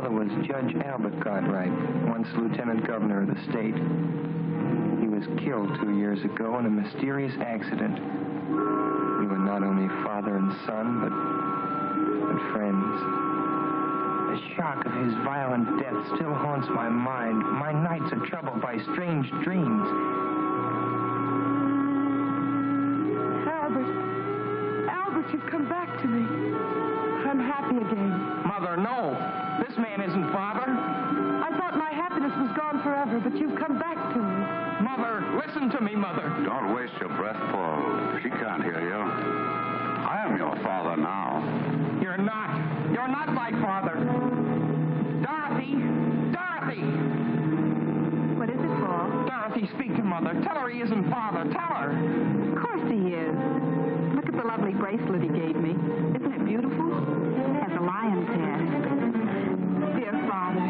father was Judge Albert Cartwright, once lieutenant governor of the state. He was killed 2 years ago in a mysterious accident. We were not only father and son, but friends. The shock of his violent death still haunts my mind. My nights are troubled by strange dreams. Albert, you've come back to me. I'm happy again. Mother, no. This man isn't father. I thought my happiness was gone forever, but you've come back to me. Mother, listen to me, Mother. Don't waste your breath, Paul. She can't hear you. I am your father now. You're not. You're not my father. Dorothy! Dorothy! What is it, Paul? Dorothy, speak to Mother. Tell her he isn't father. Tell her. Of course he is. Look at the lovely bracelet he gave me. Isn't it beautiful? It has a lion's head. Dear Father,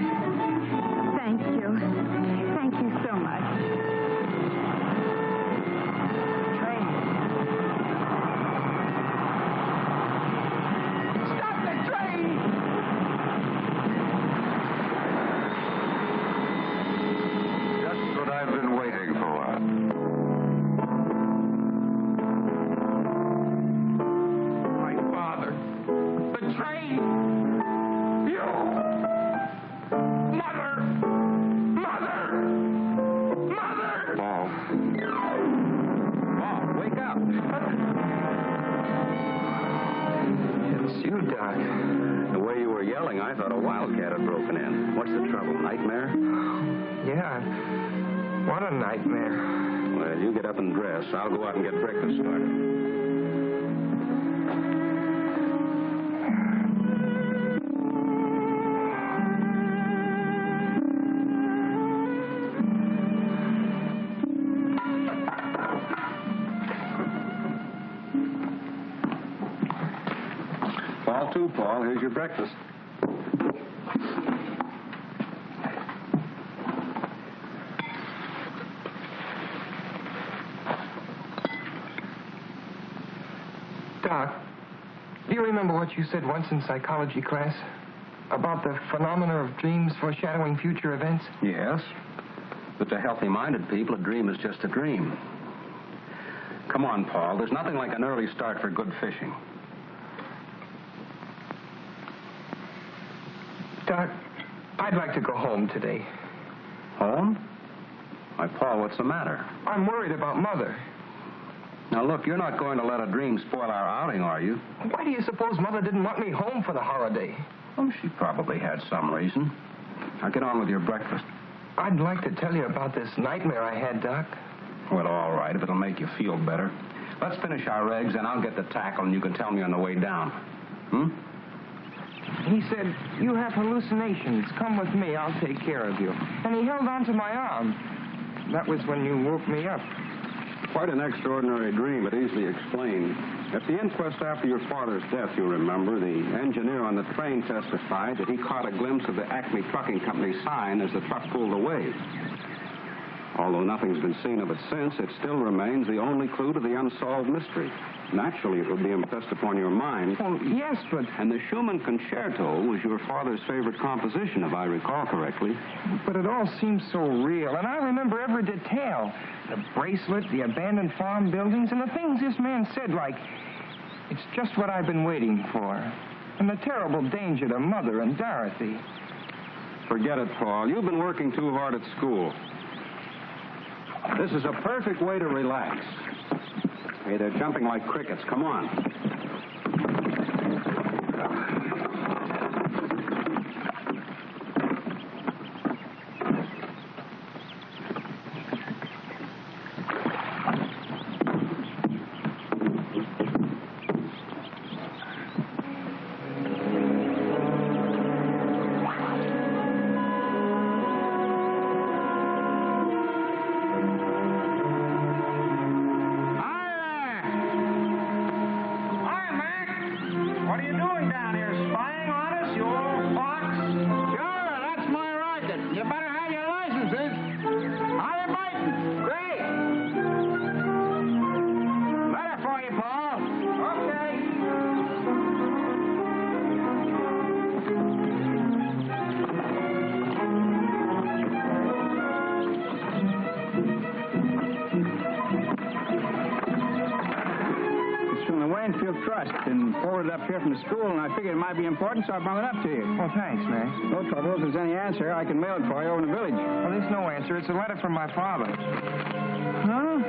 thank you. Thank you so much. Train. Stop the train! Just what I've been waiting for. The way you were yelling, I thought a wildcat had broken in. What's the trouble? Nightmare? Yeah. What a nightmare. Well, you get up and dress. I'll go out and get breakfast started. Paul, here's your breakfast. Doc, do you remember what you said once in psychology class? About the phenomena of dreams foreshadowing future events? Yes. But to healthy-minded people, a dream is just a dream. Come on, Paul. There's nothing like an early start for good fishing. Doc, I'd like to go home today. Home? Why, Paul, what's the matter? I'm worried about Mother. Now, look, you're not going to let a dream spoil our outing, are you? Why do you suppose Mother didn't want me home for the holiday? Oh, she probably had some reason. Now, get on with your breakfast. I'd like to tell you about this nightmare I had, Doc. Well, all right, if it'll make you feel better. Let's finish our eggs, and I'll get the tackle, and you can tell me on the way down. He said, you have hallucinations. Come with me. I'll take care of you. And he held onto my arm. That was when you woke me up. Quite an extraordinary dream, but easily explained. At the inquest after your father's death, you remember, the engineer on the train testified that he caught a glimpse of the Acme Trucking Company sign as the truck pulled away. Although nothing's been seen of it since, it still remains the only clue to the unsolved mystery. Naturally, it would be impressed upon your mind. Oh, yes, but... And the Schumann Concerto was your father's favorite composition, if I recall correctly. But it all seems so real, and I remember every detail. The bracelet, the abandoned farm buildings, and the things this man said, like, it's just what I've been waiting for. And the terrible danger to Mother and Dorothy. Forget it, Paul. You've been working too hard at school. This is a perfect way to relax. Hey, they're jumping like crickets. Come on. issue of trust and forwarded up here from the school, and I figured it might be important, so I brought it up to you. Well, thanks, Max. No trouble. If there's any answer, I can mail it for you over in the village. Well, there's no answer. It's a letter from my father. Huh?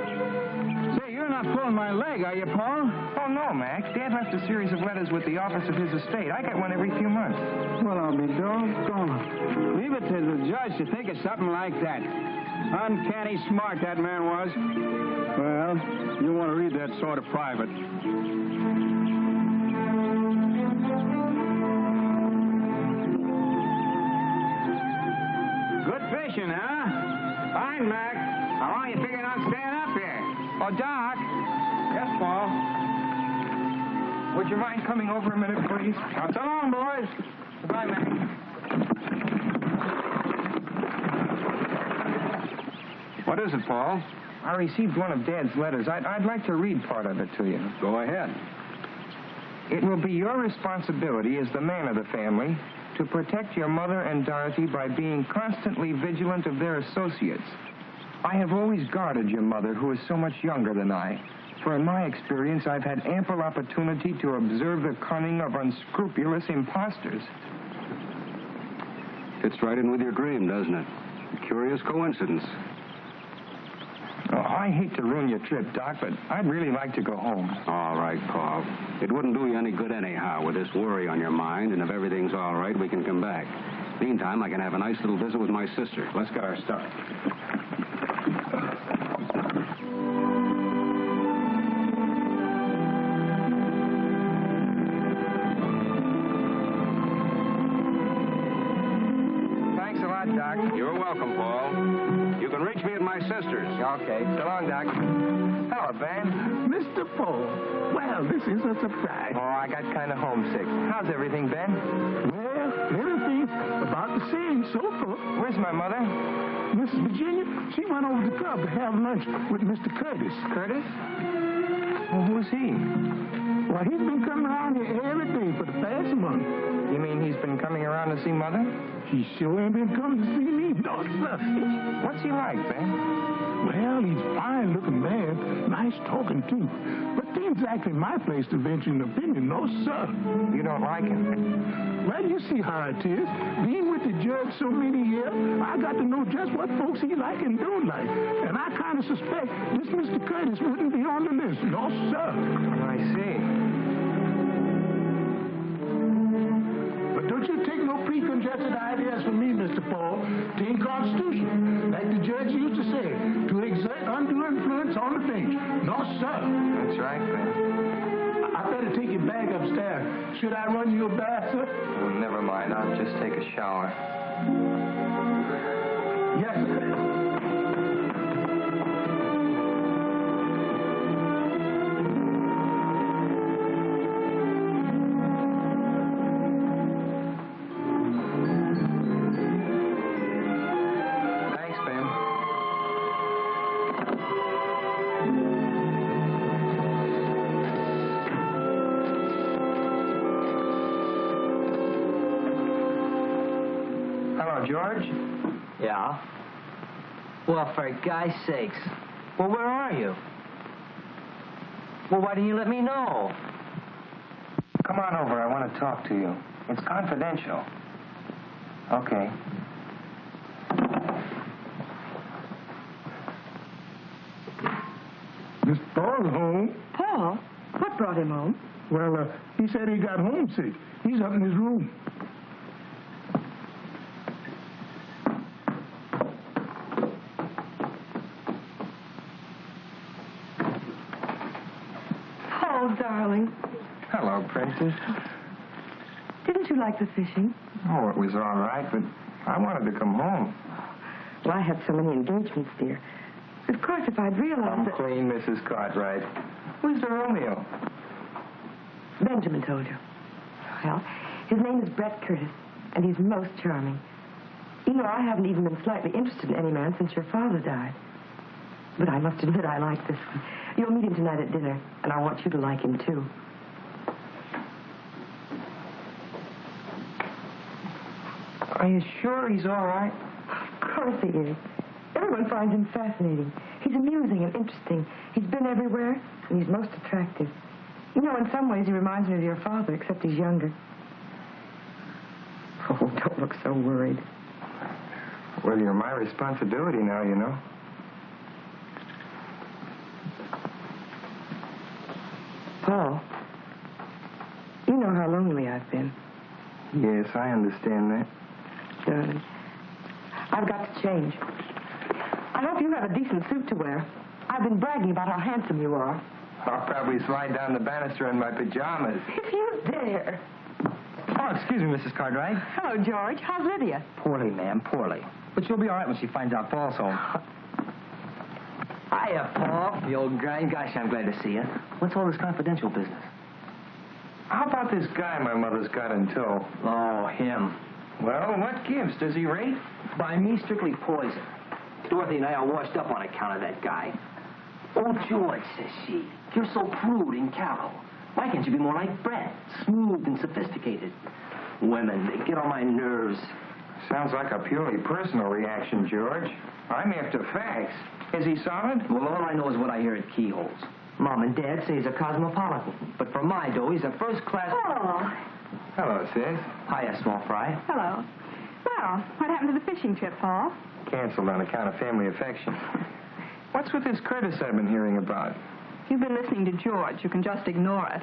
Say, you're not pulling my leg, are you, Paul? Oh, no, Max. Dad left a series of letters with the office of his estate. I get one every few months. Well, I'll be doggone. Leave it to the judge to think of something like that. Uncanny smart that man was. Well, you want to read that sort of private. Good fishing, huh? Fine, Mac. How long you figuring on staying up here? Oh, Doc. Yes, Paul. Would you mind coming over a minute, please? Now, so long, boys. Goodbye, Max. What is it, Paul? I received one of Dad's letters. I'd like to read part of it to you. Go ahead. It will be your responsibility as the man of the family to protect your mother and Dorothy by being constantly vigilant of their associates. I have always guarded your mother, who is so much younger than I, for in my experience I've had ample opportunity to observe the cunning of unscrupulous impostors. Fits right in with your dream, doesn't it? A curious coincidence. Oh, I hate to ruin your trip, Doc, but I'd really like to go home. All right, Paul. It wouldn't do you any good anyhow with this worry on your mind, and if everything's all right, we can come back. Meantime, I can have a nice little visit with my sister. Let's get our stuff. Thanks a lot, Doc. You're welcome, Paul. You can reach me at my sister's. Okay. So long, Doc. Hello, Ben. Mr. Paul, well, this is a surprise. Oh, I got kind of homesick. How's everything, Ben? Well, everything's about the same so far. Where's my mother? Mrs. Virginia, she went over to the club to have lunch with Mr. Curtis. Curtis? Well, who's he? Well, he's been coming around here every day for the past month. You mean he's been coming around to see Mother? He sure ain't been coming to see me, no, sir. What's he like, Ben? Well, he's a fine-looking man, nice talking, too. But it ain't exactly my place to venture an opinion, no, sir. You don't like him? Well, you see how it is. Being with the judge so many years, I got to know just what folks he like and don't like. And I kind of suspect this Mr. Curtis wouldn't be on the list, no, sir. I see. But don't you take no preconceived ideas from me, Mr. Paul. It ain't constitutional. Like the judge used to say, to exert undue influence on the bench. No, sir. That's right, Ben. I better take your bag upstairs. Should I run you a bath, sir? Oh, never mind. I'll just take a shower. Yes, sir. Thanks, Ben. Hello, George. Yeah? Well, for God's sakes. Well, where are you? Well, why didn't you let me know? Come on over. I want to talk to you. It's confidential. Okay. Mr. Paul's home. Paul? What brought him home? Well, he said he got homesick. He's up in his room. Paul, darling. Hello, Princess. Didn't you like the fishing? Oh, it was all right, but I wanted to come home. Well, I had so many engagements, dear. Of course, if I'd realized Come that... clean, Mrs. Cartwright. Where's the Romeo? Benjamin told you. Well, his name is Brett Curtis, and he's most charming. You know, I haven't even been slightly interested in any man since your father died. But I must admit I like this one. You'll meet him tonight at dinner, and I want you to like him, too. Are you sure he's all right? Of course he is. Everyone finds him fascinating. He's amusing and interesting. He's been everywhere, and he's most attractive. You know, in some ways he reminds me of your father, except he's younger. Oh, don't look so worried. Well, you're my responsibility now, you know. Paul, you know how lonely I've been. Yes, I understand that. Darling, I've got to change. I hope you have a decent suit to wear. I've been bragging about how handsome you are. I'll probably slide down the banister in my pajamas. If you dare. Oh, excuse me, Mrs. Cartwright. Hello, George. How's Lydia? Poorly, ma'am, poorly. But she'll be all right when she finds out Paul's home. Hiya, Paul. The old grind. Gosh, I'm glad to see you. What's all this confidential business? How about this guy my mother's got in tow? Oh, him. Well, what gives? Does he rate? By me, strictly poison. Dorothy and I are washed up on account of that guy. Oh, George, says she, you're so crude and callow. Why can't you be more like Brett? Smooth and sophisticated. Women, they get on my nerves. Sounds like a purely personal reaction, George. I'm after facts. Is he solid? Well, all I know is what I hear at keyholes. Mom and Dad say he's a cosmopolitan. But for my dough, he's a first-class... Oh. Hello, sis. Hiya, small fry. Hello. Well, what happened to the fishing trip, Paul? Canceled on account of family affection. What's with this Curtis I've been hearing about? If you've been listening to George, you can just ignore it.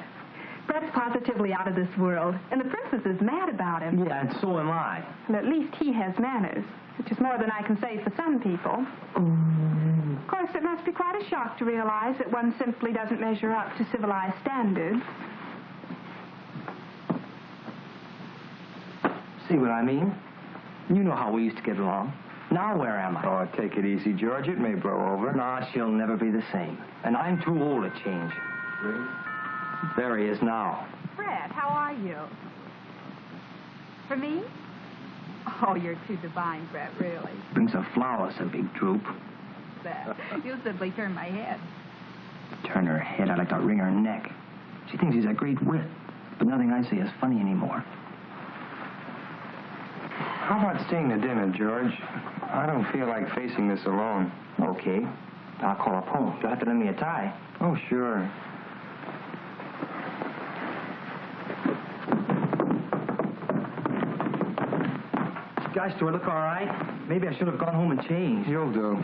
Brett's positively out of this world, and the princess is mad about him. Yeah, and so am I. Well, at least he has manners, which is more than I can say for some people. Of course, it must be quite a shock to realize that one simply doesn't measure up to civilized standards. See what I mean? You know how we used to get along. Now where am I? Oh, take it easy, George. It may blow over. Nah, she'll never be the same. And I'm too old to change. There he is now. Brett, how are you? For me? Oh, you're too divine, Brett, really. Brings her flowers, a big droop. Brett, you simply turn my head. Turn her head, I'd like to wring her neck. She thinks he's a great wit, but nothing I say is funny anymore. How about staying to dinner, George? I don't feel like facing this alone. Okay. I'll call up home. You'll have to lend me a tie. Oh, sure. Gosh, do I look all right? Maybe I should have gone home and changed. You'll do.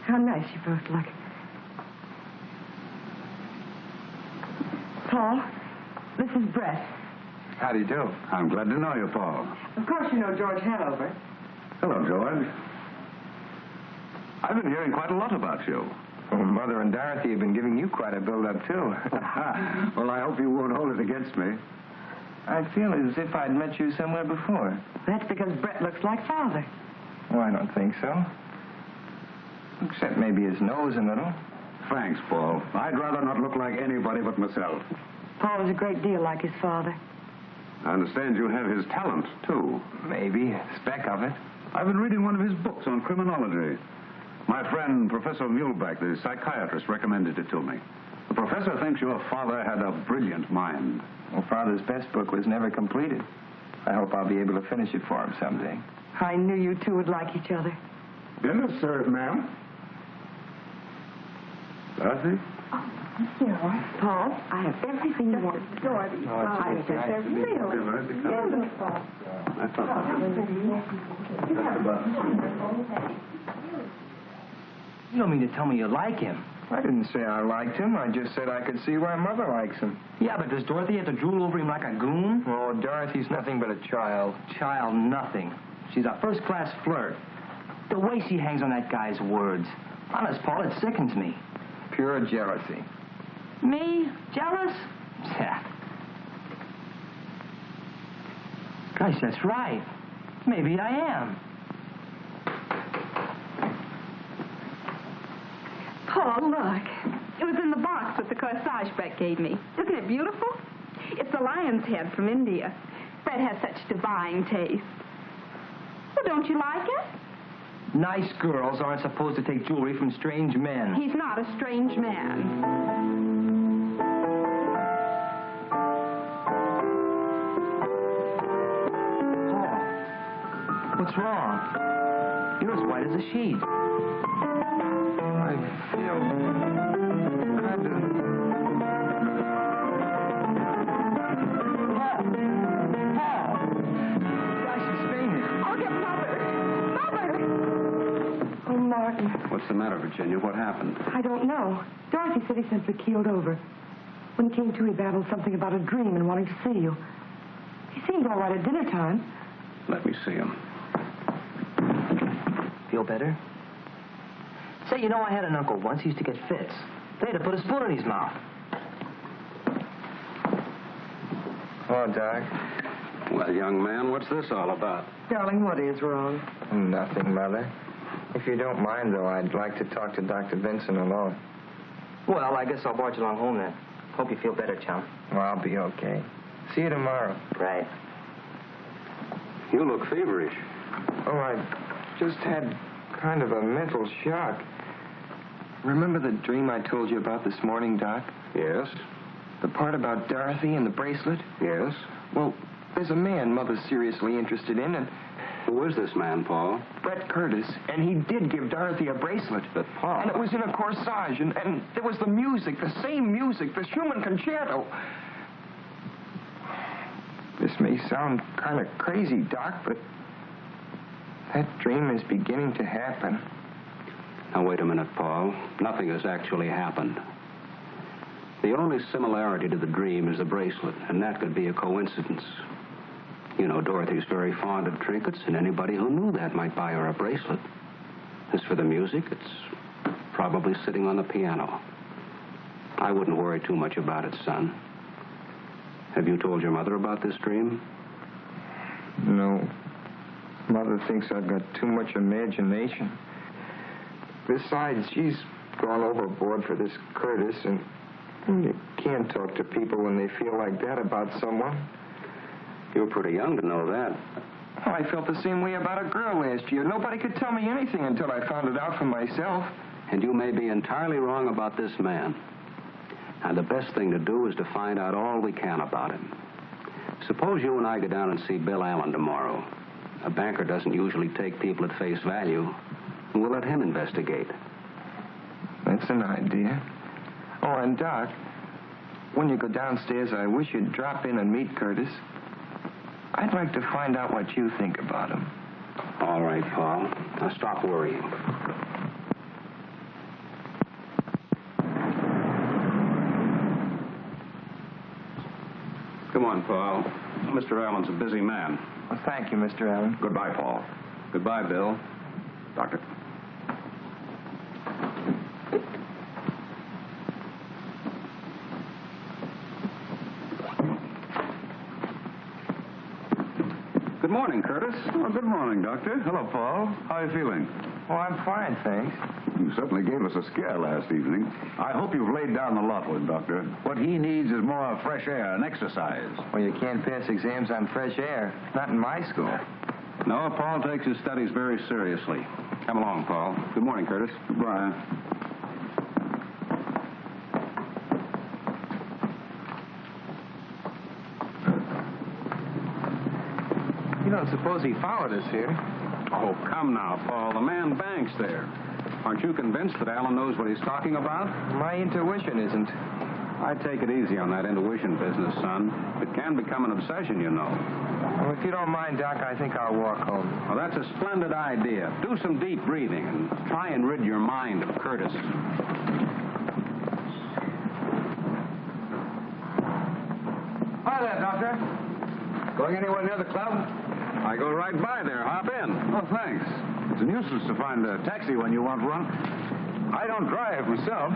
How nice you both look. Paul, this is Brett. How do you do? I'm glad to know you, Paul. Of course you know George Hanover. Hello, George. I've been hearing quite a lot about you. Well, Mother and Dorothy have been giving you quite a build-up, too. Well, I hope you won't hold it against me. I feel as if I'd met you somewhere before. That's because Brett looks like Father. Oh, I don't think so. Except maybe his nose a little. Thanks, Paul. I'd rather not look like anybody but myself. Paul is a great deal like his father. I understand you have his talent, too. Maybe a speck of it. I've been reading one of his books on criminology. My friend, Professor Muleback, the psychiatrist, recommended it to me. The professor thinks your father had a brilliant mind. Well, Father's best book was never completed. I hope I'll be able to finish it for him someday. I knew you two would like each other. Dinner served, ma'am. Dorothy? Paul, I have everything you want. Dorothy. Oh, They're really beautiful. You don't mean to tell me you like him. I didn't say I liked him. I just said I could see why Mother likes him. Yeah, but does Dorothy have to drool over him like a goon? Oh, Dorothy's nothing but a child. Child, nothing. She's a first-class flirt. The way she hangs on that guy's words. Honest, Paul, it sickens me. Pure jealousy. Me? Jealous? Yeah. Gosh, that's right. Maybe I am. Paul, look. It was in the box with the corsage Brett gave me. Isn't it beautiful? It's a lion's head from India. Brett has such divine taste. Well, don't you like it? Nice girls aren't supposed to take jewelry from strange men. He's not a strange man. Paul, what's wrong? You're as white as a sheet. I feel kind of... Gosh, she's fainting. I'll get Mother. Mother! Oh, Martin. What's the matter, Virginia? What happened? I don't know. Dorothy said he simply keeled over. When he came to, he babbled something about a dream and wanting to see you. He seemed all right at dinner time. Let me see him. Feel better? Say, you know, I had an uncle once. He used to get fits. They had to put a spoon in his mouth. Hello, Doc. Well, young man, what's this all about? Darling, what is wrong? Nothing, Mother. If you don't mind, though, I'd like to talk to Dr. Vincent alone. Well, I guess I'll barge along home then. Hope you feel better, chum. Well, I'll be okay. See you tomorrow. Right. You look feverish. Oh, I just had kind of a mental shock. Remember the dream I told you about this morning, Doc? Yes? The part about Dorothy and the bracelet? Yes? Well, there's a man Mother's seriously interested in, and... Who is this man, Paul? Brett Curtis, and he did give Dorothy a bracelet. But, Paul... And it was in a corsage, and there was the music, the same music, the Schumann concerto. This may sound kind of crazy, Doc, but that dream is beginning to happen. Now, wait a minute, Paul. Nothing has actually happened. The only similarity to the dream is the bracelet, and that could be a coincidence. You know, Dorothy's very fond of trinkets, and anybody who knew that might buy her a bracelet. As for the music, it's probably sitting on the piano. I wouldn't worry too much about it, son. Have you told your mother about this dream? No. Mother thinks I've got too much imagination. Besides, she's gone overboard for this Curtis, and you can't talk to people when they feel like that about someone. You're pretty young to know that. I felt the same way about a girl last year. Nobody could tell me anything until I found it out for myself. And you may be entirely wrong about this man. And the best thing to do is to find out all we can about him. Suppose you and I go down and see Bill Allen tomorrow. A banker doesn't usually take people at face value. We'll let him investigate. That's an idea. Oh, and Doc, when you go downstairs, I wish you'd drop in and meet Curtis. I'd like to find out what you think about him. All right, Paul. Now stop worrying. Come on, Paul. Mr. Allen's a busy man. Well, thank you, Mr. Allen. Goodbye, Paul. Goodbye, Bill. Doctor. Good morning, Curtis. Oh, good morning, Doctor. Hello, Paul. How are you feeling? Oh, I'm fine, thanks. You certainly gave us a scare last evening. I hope you've laid down the lot with Doctor. What he needs is more fresh air and exercise. Well, you can't pass exams on fresh air. Not in my school. No, Paul takes his studies very seriously. Come along, Paul. Good morning, Curtis. Goodbye. You don't suppose he followed us here? Oh, come now, Paul. The man banks there. Aren't you convinced that Allen knows what he's talking about? My intuition isn't. I take it easy on that intuition business, son. It can become an obsession, you know. Well, if you don't mind, Doc, I think I'll walk home. Well, that's a splendid idea. Do some deep breathing and try and rid your mind of Curtis. Hi there, Doctor. Going anywhere near the club? I go right by there. Hop in. Oh, thanks. It's a nuisance to find a taxi when you want one. I don't drive myself.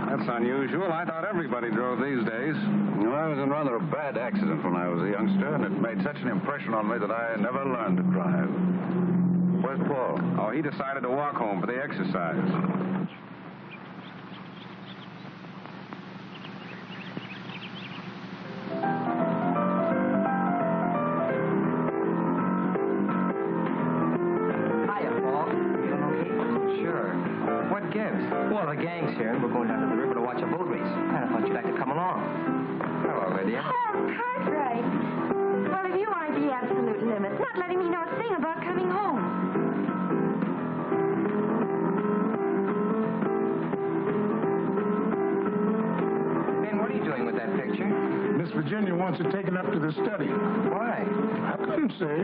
That's unusual. I thought everybody drove these days. Well, I was in rather a bad accident when I was a youngster, and it made such an impression on me that I never learned to drive. Where's Paul? Oh, he decided to walk home for the exercise. Well, the gang's here, and we're going down to the river to watch a boat race. I thought you'd like to come along. Hello, Lydia. Oh, Cartwright. Well, if you aren't the absolute limit, not letting me know a thing about coming home. Virginia wants it taken up to the study. Why? I couldn't say.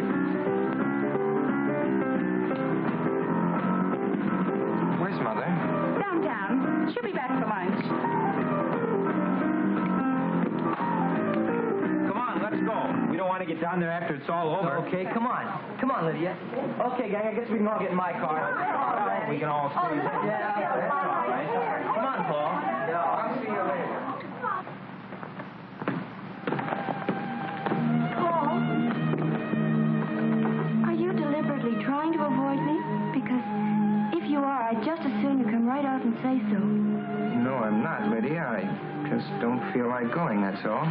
Where's Mother? Downtown. She'll be back for lunch. Come on, let's go. We don't want to get down there after it's all over. Okay, come on. Come on, Lydia. Okay, gang, I guess we can all get in my car. We can all squeeze in. Yeah, that's all right. Come on, Paul. I'll see you later. Are you deliberately trying to avoid me? Because if you are, I'd just as soon you come right out and say so. No, I'm not, Lydia. I just don't feel like going, that's all.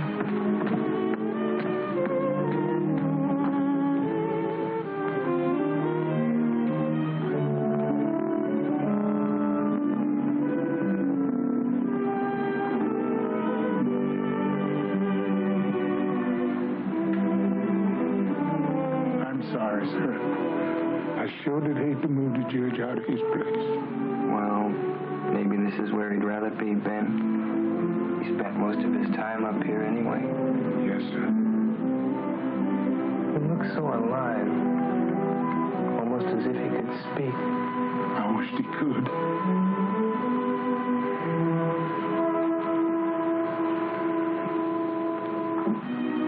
Sorry, sir. I sure did hate to move the judge out of his place. Well, maybe this is where he'd rather be, Ben. He spent most of his time up here anyway. Yes, sir. He looks so alive. Almost as if he could speak. I wished he could.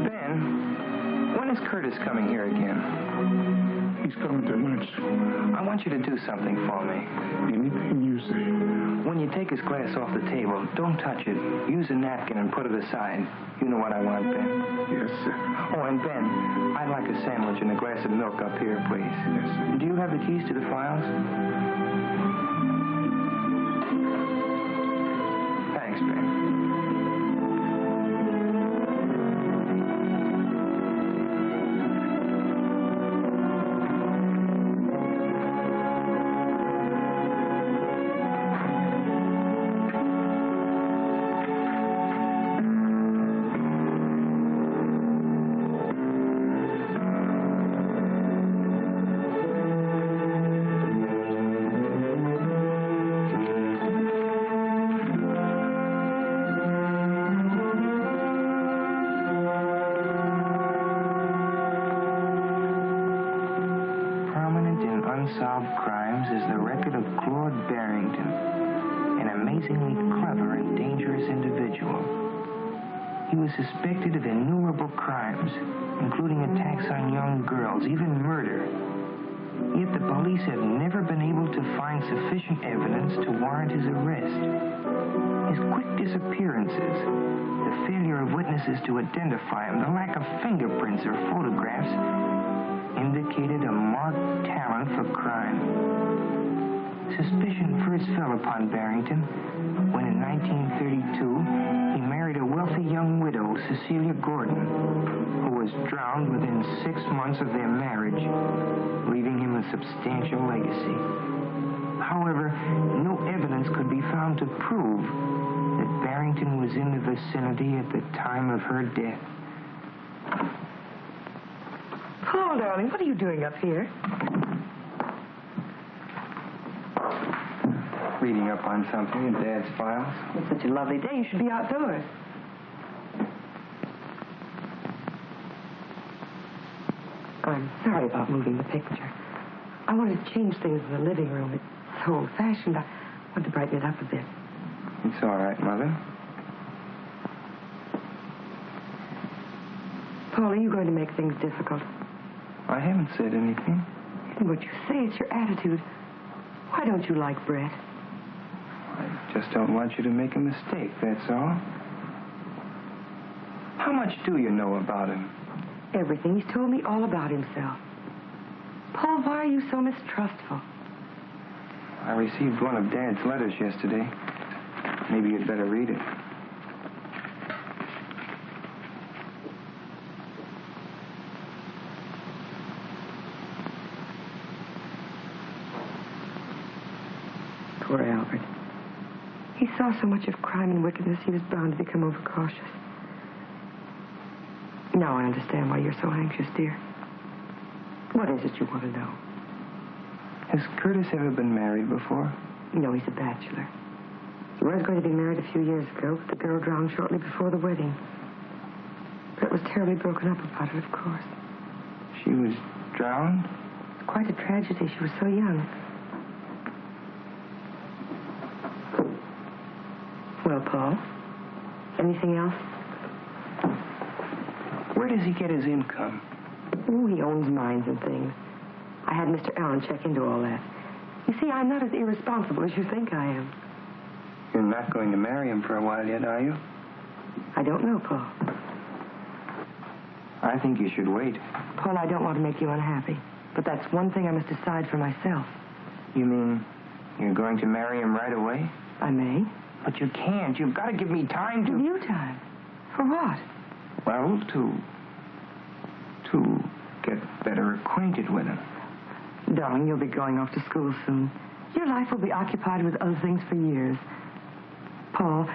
Ben, when is Curtis coming here again? He's coming to lunch. I want you to do something for me. Anything you say. When you take his glass off the table, don't touch it. Use a napkin and put it aside. You know what I want, Ben. Yes, sir. Oh, and Ben, I'd like a sandwich and a glass of milk up here, please. Yes, sir. Do you have the keys to the files? Thanks, Ben. Unsolved Crimes is the record of Claude Barrington, an amazingly clever and dangerous individual. He was suspected of innumerable crimes, including attacks on young girls, even murder. Yet the police have never been able to find sufficient evidence to warrant his arrest. His quick disappearances, the failure of witnesses to identify him, the lack of fingerprints or photographs indicated a marked talent for crime. Suspicion first fell upon Barrington when in 1932 he married a wealthy young widow, Cecilia Gordon, who was drowned within 6 months of their marriage, leaving him a substantial legacy. However, no evidence could be found to prove that Barrington was in the vicinity at the time of her death. Paul, darling, what are you doing up here? Reading up on something in Dad's files. It's such a lovely day. You should be outdoors. I'm sorry about moving the picture. I wanted to change things in the living room. It's so old-fashioned. I wanted to brighten it up a bit. It's all right, Mother. Paul, are you going to make things difficult? I haven't said anything. And what you say, it's your attitude. Why don't you like Brett? I just don't want you to make a mistake, that's all. How much do you know about him? Everything. He's told me all about himself. Paul, why are you so mistrustful? I received one of Dad's letters yesterday. Maybe you'd better read it. Poor Albert. He saw so much of crime and wickedness, he was bound to become overcautious. Now I understand why you're so anxious, dear. What is it you want to know? Has Curtis ever been married before? No, he's a bachelor. He was going to be married a few years ago, but the girl drowned shortly before the wedding. Brett was terribly broken up about it, of course. She was drowned? Quite a tragedy. She was so young. Well, Paul, anything else? Where does he get his income? Oh, he owns mines and things. I had Mr. Allen check into all that. You see, I'm not as irresponsible as you think I am. You're not going to marry him for a while yet, are you? I don't know, Paul. I think you should wait. Paul, I don't want to make you unhappy. But that's one thing I must decide for myself. You mean you're going to marry him right away? I may. But you can't. You've got to give me time to... Give you time? For what? Well, to get better acquainted with him. Darling, you'll be going off to school soon. Your life will be occupied with other things for years. Paul,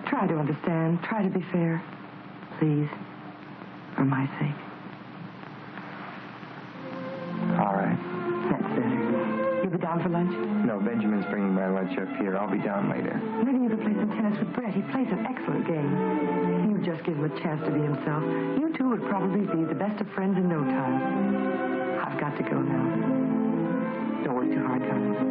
try to understand. Try to be fair. Please. For my sake. All right. That's better. You'll be down for lunch? No, Benjamin's bringing my lunch up here. I'll be down later. Maybe you could play some tennis with Brett. He plays an excellent game. You just give him a chance to be himself. You two would probably be the best of friends in no time. I've got to go now. Don't work too hard, darling.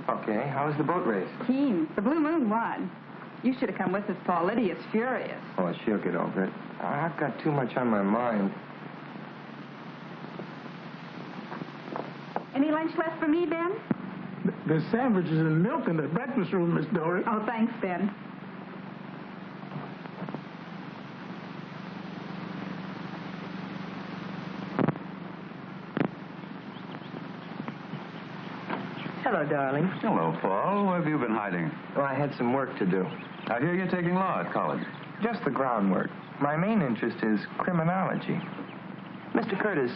Okay, how was the boat race? Keen. The Blue Moon won. You should have come with us, Paul. Lydia's furious. Oh, she'll get over it. I've got too much on my mind. Any lunch left for me, Ben? There's sandwiches and milk in the breakfast room, Miss Dory. Oh, thanks, Ben. Hello, darling. Hello, Paul. Where have you been hiding? Well, I had some work to do. I hear you're taking law at college. Just the groundwork. My main interest is criminology. Mr. Curtis,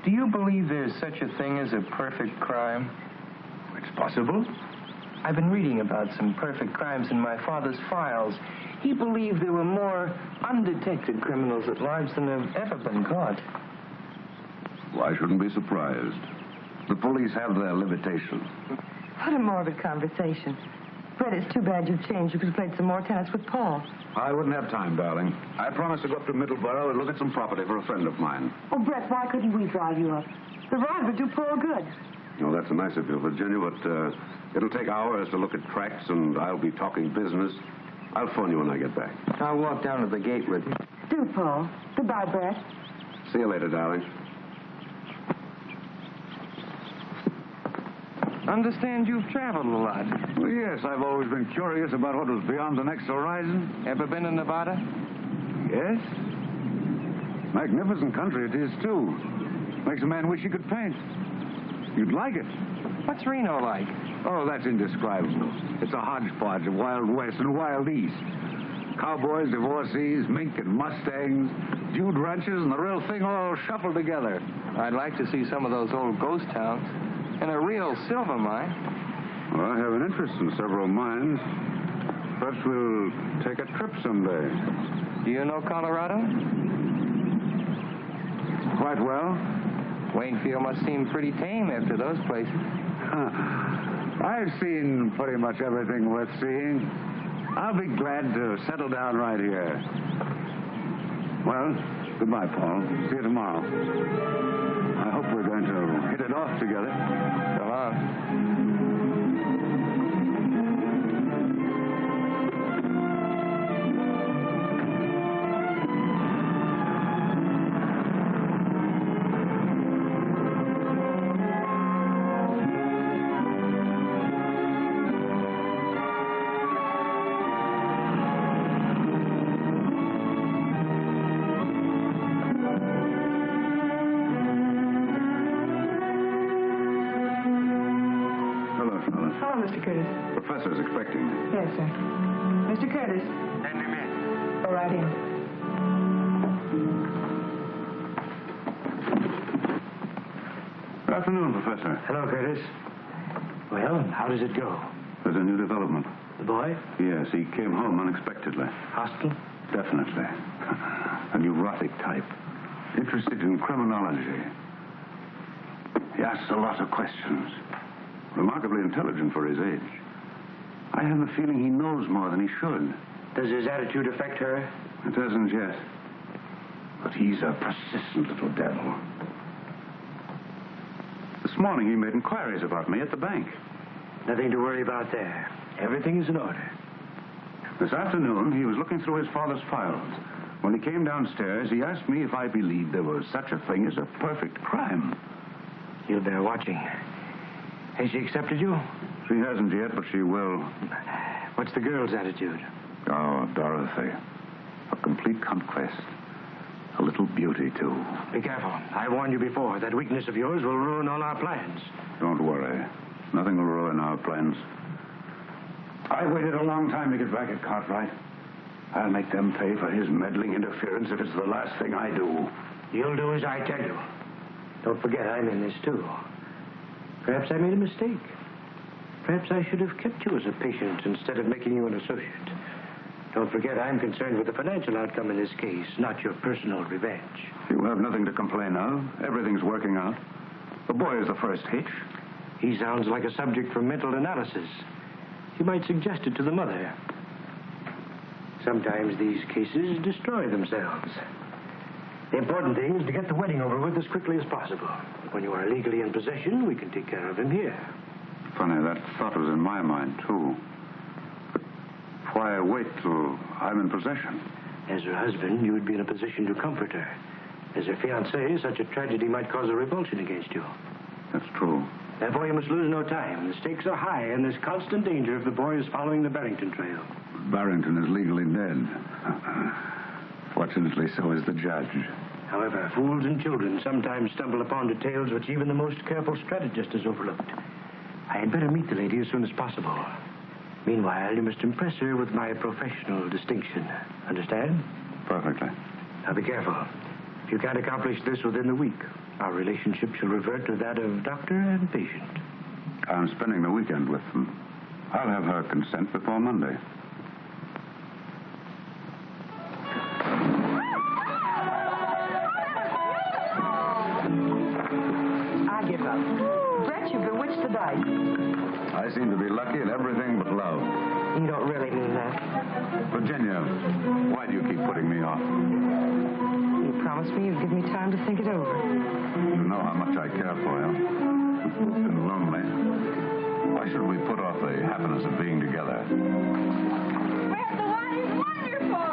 do you believe there's such a thing as a perfect crime? It's possible. I've been reading about some perfect crimes in my father's files. He believed there were more undetected criminals at large than have ever been caught. Well, I shouldn't be surprised. The police have their limitations. What a morbid conversation. Brett, it's too bad you've changed. You could have played some more tennis with Paul. I wouldn't have time, darling. I promised to go up to Middleborough and look at some property for a friend of mine. Oh, Brett, why couldn't we drive you up? The ride would do Paul good. Oh, that's nice of you, Virginia, but it'll take hours to look at tracks, and I'll be talking business. I'll phone you when I get back. I'll walk down to the gate with you. Do, Paul. Goodbye, Brett. See you later, darling. Understand you've traveled a lot. Well, yes, I've always been curious about what was beyond the next horizon. Ever been to Nevada? Yes. Magnificent country it is, too. Makes a man wish he could paint. You'd like it. What's Reno like? Oh, that's indescribable. It's a hodgepodge of Wild West and Wild East. Cowboys, divorcees, mink and mustangs, Jude ranches, and the real thing all shuffled together. I'd like to see some of those old ghost towns. And a real silver mine. Well, I have an interest in several mines. Perhaps we'll take a trip someday. Do you know Colorado? Quite well. Waynfield must seem pretty tame after those places. I've seen pretty much everything worth seeing. I'll be glad to settle down right here. Well, goodbye, Paul. See you tomorrow. I hope we're going to hit it off together. So long. Hello, Mr. Curtis. Professor's expecting you. Yes, sir. Mr. Curtis. Send him in. Go right in. Good afternoon, Professor. Hello, Curtis. Well, how does it go? There's a new development. The boy? Yes, he came home unexpectedly. Hospital? Definitely. A neurotic type. Interested in criminology. He asks a lot of questions. Remarkably intelligent for his age. I have the feeling he knows more than he should. Does his attitude affect her? It hasn't yet. But he's a persistent little devil. This morning he made inquiries about me at the bank. Nothing to worry about there. Everything is in order. This afternoon he was looking through his father's files. When he came downstairs, he asked me if I believed there was such a thing as a perfect crime. You'll bear watching. Has she accepted you? She hasn't yet, but she will. What's the girl's attitude? Oh, Dorothy. A complete conquest. A little beauty, too. Be careful. I warned you before. That weakness of yours will ruin all our plans. Don't worry. Nothing will ruin our plans. I waited a long time to get back at Cartwright. I'll make them pay for his meddling interference if it's the last thing I do. You'll do as I tell you. Don't forget, I'm in this, too. Perhaps I made a mistake. Perhaps I should have kept you as a patient instead of making you an associate. Don't forget, I'm concerned with the financial outcome in this case, not your personal revenge. You have nothing to complain of. Everything's working out. The boy is the first hitch. He sounds like a subject for mental analysis. You might suggest it to the mother. Sometimes these cases destroy themselves. The important thing is to get the wedding over with as quickly as possible. When you are legally in possession, we can take care of him here. Funny, that thought was in my mind, too. But why wait till I'm in possession? As her husband, you would be in a position to comfort her. As her fiancé, such a tragedy might cause a revulsion against you. That's true. Therefore, you must lose no time. The stakes are high, and there's constant danger if the boy is following the Barrington trail. Barrington is legally dead. Fortunately, so is the judge. However, fools and children sometimes stumble upon details which even the most careful strategist has overlooked. I had better meet the lady as soon as possible. Meanwhile, you must impress her with my professional distinction. Understand? Perfectly. Now, be careful. If you can't accomplish this within the week, our relationship shall revert to that of doctor and patient. I'm spending the weekend with them. I'll have her consent before Monday. I give up. Brett, you bewitched the dice. I seem to be lucky in everything but love. You don't really mean that. Virginia, why do you keep putting me off? You promised me you'd give me time to think it over. You know how much I care for you. It's been lonely. Why should we put off the happiness of being together? Brett, the wine is wonderful.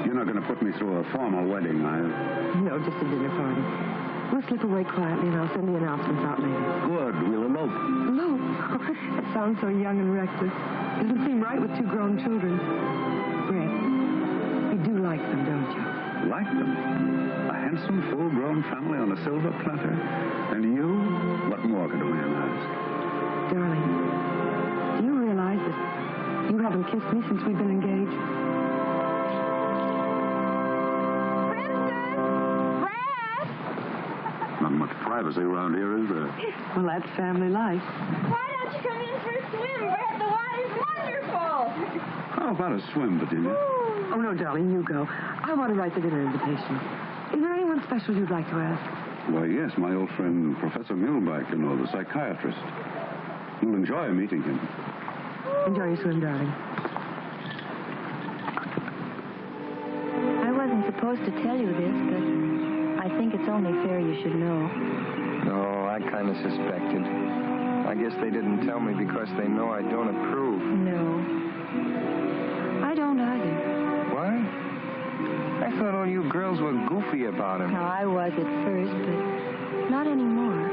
You're not going to put me through a formal wedding, are you? No, just a dinner party. We'll slip away quietly, and I'll send the announcements out later. Good. We'll elope. No. It sounds so young and reckless. It doesn't seem right with two grown children. Brett, you do like them, don't you? Like them? A handsome, full-grown family on a silver platter? And you? What more could a man ask? Darling, do you realize that you haven't kissed me since we've been engaged? Not much privacy around here, is there? Well, that's family life. Why don't you come in for a swim, Brett? The water's wonderful. How about a swim, Virginia? Oh, no, darling, you go. I want to write the dinner invitation. Is there anyone special you'd like to ask? Why, yes, my old friend, Professor Muehlbach, the psychiatrist. You'll enjoy meeting him. Enjoy your swim, darling. I wasn't supposed to tell you this, but I think it's only fair you should know. No, I kind of suspected. I guess they didn't tell me because they know I don't approve. No. I don't either. What? I thought all you girls were goofy about him. No, I was at first, but not anymore.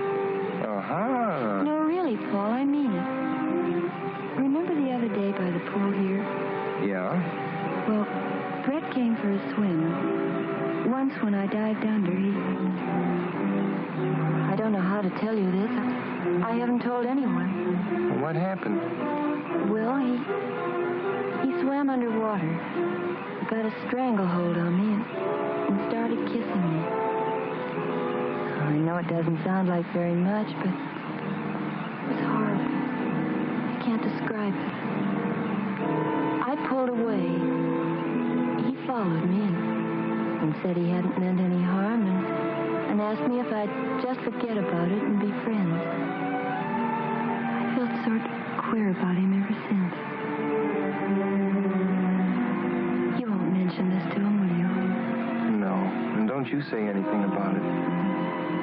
Uh-huh. No, really, Paul, I mean it. Remember the other day by the pool here? Yeah? Well, Brett came for a swim. Once when I dived under, I don't know how to tell you this. I haven't told anyone. What happened? Well, he swam underwater, got a stranglehold on me, and started kissing me. I know it doesn't sound like very much, but it was hard. I can't describe it. I pulled away. He followed me and said he hadn't meant any harm and asked me if I'd just forget about it and be friends. I felt sort of queer about him ever since. You won't mention this to him, will you? No. And don't you say anything about it.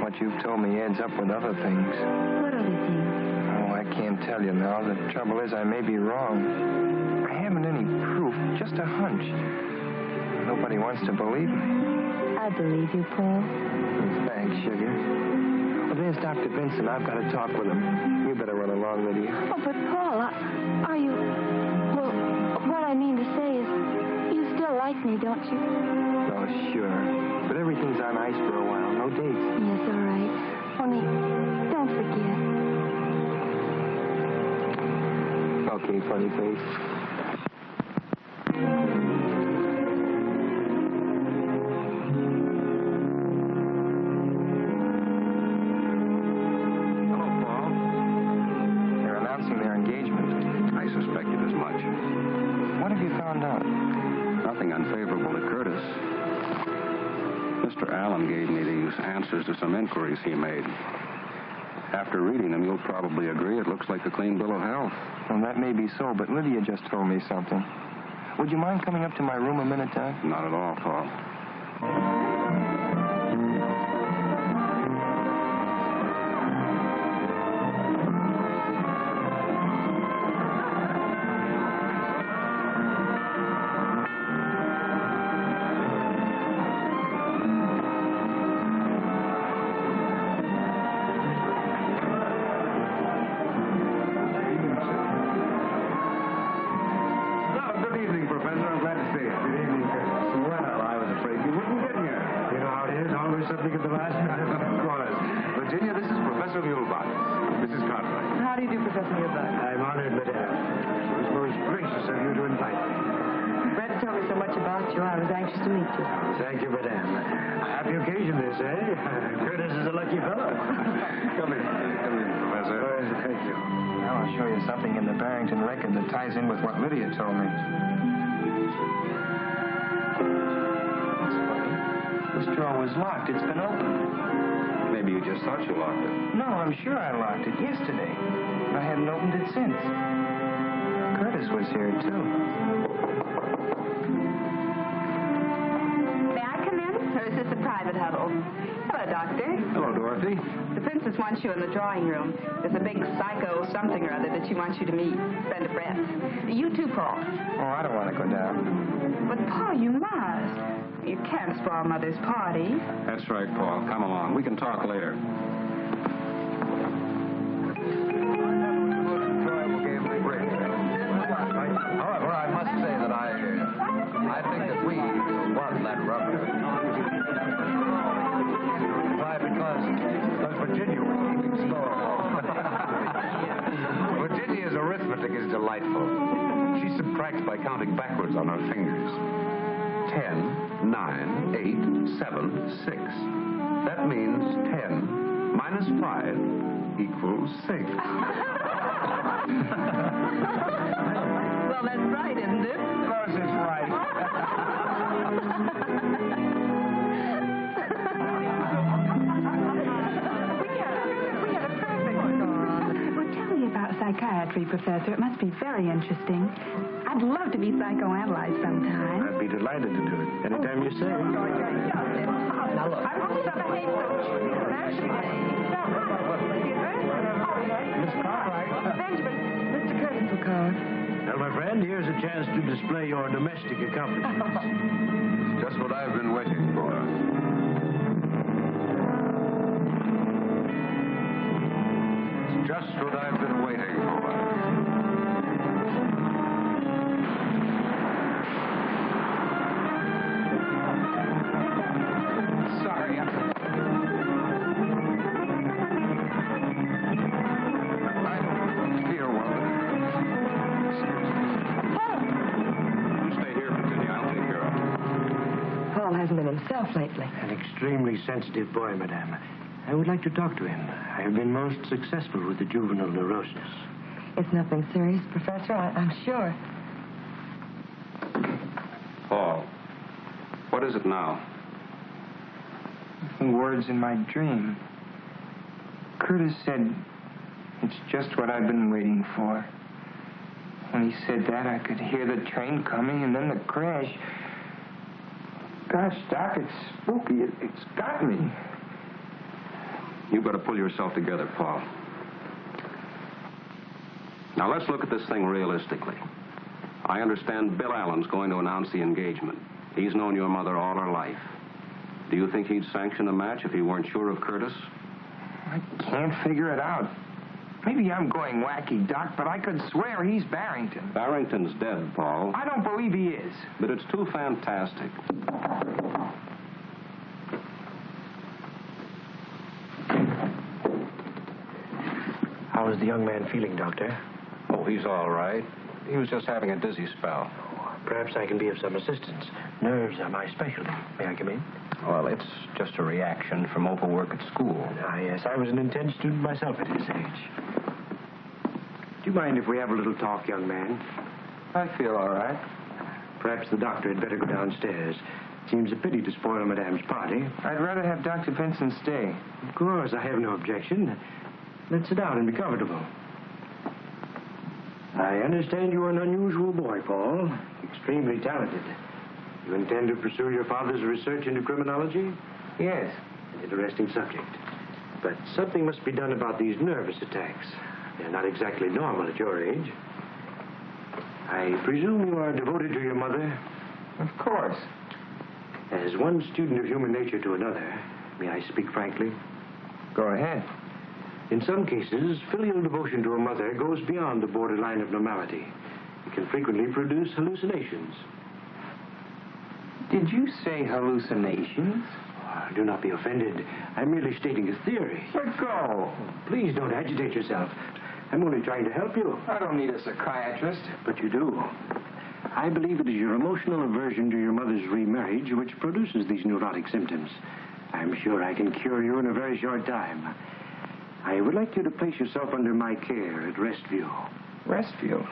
What you've told me adds up with other things. What other things? Oh, I can't tell you now. The trouble is I may be wrong. I haven't any proof, just a hunch. Nobody wants to believe me. I believe you, Paul. Thanks, sugar. Well, there's Dr. Vincent. I've got to talk with him. You better run along with you. Oh, but Paul, are you... Well, what I mean to say is, you still like me, don't you? Oh, sure. But everything's on ice for a while. No dates. Yes, all right. Only, don't forget. Okay, funny face. To some inquiries he made. After reading them, you'll probably agree it looks like a clean bill of health. Well, that may be so, but Lydia just told me something. Would you mind coming up to my room a minute, Doc? Not at all, Paul. Thank you, madame. Happy occasion, this, eh? Curtis is a lucky fellow. Come in, Professor. Thank you. Now I'll show you something in the Barrington record that ties in with what Lydia told me. That's funny. This drawer was locked. It's been opened. Maybe you just thought you locked it. No, I'm sure I locked it yesterday. I hadn't opened it since. Curtis was here, too. May I come in? Or is this a private huddle? Hello, Doctor. Hello, Dorothy. The princess wants you in the drawing room. There's a big psycho something or other that she wants you to meet. Friend of Brett's. You too, Paul. Oh, I don't want to go down. But, Paul, you must. You can't spoil Mother's party. That's right, Paul. Come along. We can talk later. However, I must say that I think that we won that rubber. Why? Because Virginia was keeping score. Virginia's arithmetic is delightful. She subtracts by counting backwards on her fingers. 10, 9, 8, 7, 6. That means 10 minus 5 equals 6. Well, that's right, isn't it? Of course it's right. We had a perfect score. Well, tell me about psychiatry, Professor. It must be very interesting. I'd love to be psychoanalyzed sometime. I'd be delighted to do it. Anytime you say. Now, look. I won't stop behave Miss Cartwright. Benjamin. Mr. Curtis will call. Well, my friend, here's a chance to display your domestic accomplishments. Just what I've been waiting for. It's just what I've been waiting for. Sorry. Here, woman. You stay here, Virginia. I'll take care of it. Paul hasn't been himself lately. An extremely sensitive boy, madame. I would like to talk to him. I have been most successful with the juvenile neurosis. It's nothing serious, Professor, I'm sure. Paul, what is it now? Words in my dream. Curtis said, "It's just what I've been waiting for." When he said that, I could hear the train coming and then the crash. Gosh, Doc, it's spooky. It's got me. You better pull yourself together, Paul. Now, let's look at this thing realistically. I understand Bill Allen's going to announce the engagement. He's known your mother all her life. Do you think he'd sanction a match if he weren't sure of Curtis? I can't figure it out. Maybe I'm going wacky, Doc, but I could swear he's Barrington. Barrington's dead, Paul. I don't believe he is. But it's too fantastic. How is the young man feeling, Doctor? Oh, he's all right. He was just having a dizzy spell. Perhaps I can be of some assistance. Nerves are my specialty. May I come in? Well, it's just a reaction from overwork at school. Ah, yes, I was an intense student myself at his age. Do you mind if we have a little talk, young man? I feel all right. Perhaps the doctor had better go downstairs. Seems a pity to spoil Madame's party. I'd rather have Dr. Vincent stay. Of course, I have no objection. Let's sit down and be comfortable. I understand you are an unusual boy, Paul. Extremely talented. You intend to pursue your father's research into criminology? Yes. An interesting subject. But something must be done about these nervous attacks. They're not exactly normal at your age. I presume you are devoted to your mother? Of course. As one student of human nature to another, may I speak frankly? Go ahead. In some cases, filial devotion to a mother goes beyond the borderline of normality. It can frequently produce hallucinations. Did you say hallucinations? Do not be offended. I'm merely stating a theory. Let go. Please don't agitate yourself. I'm only trying to help you. I don't need a psychiatrist. But you do. I believe it is your emotional aversion to your mother's remarriage which produces these neurotic symptoms. I'm sure I can cure you in a very short time. I would like you to place yourself under my care at Restview. Restview?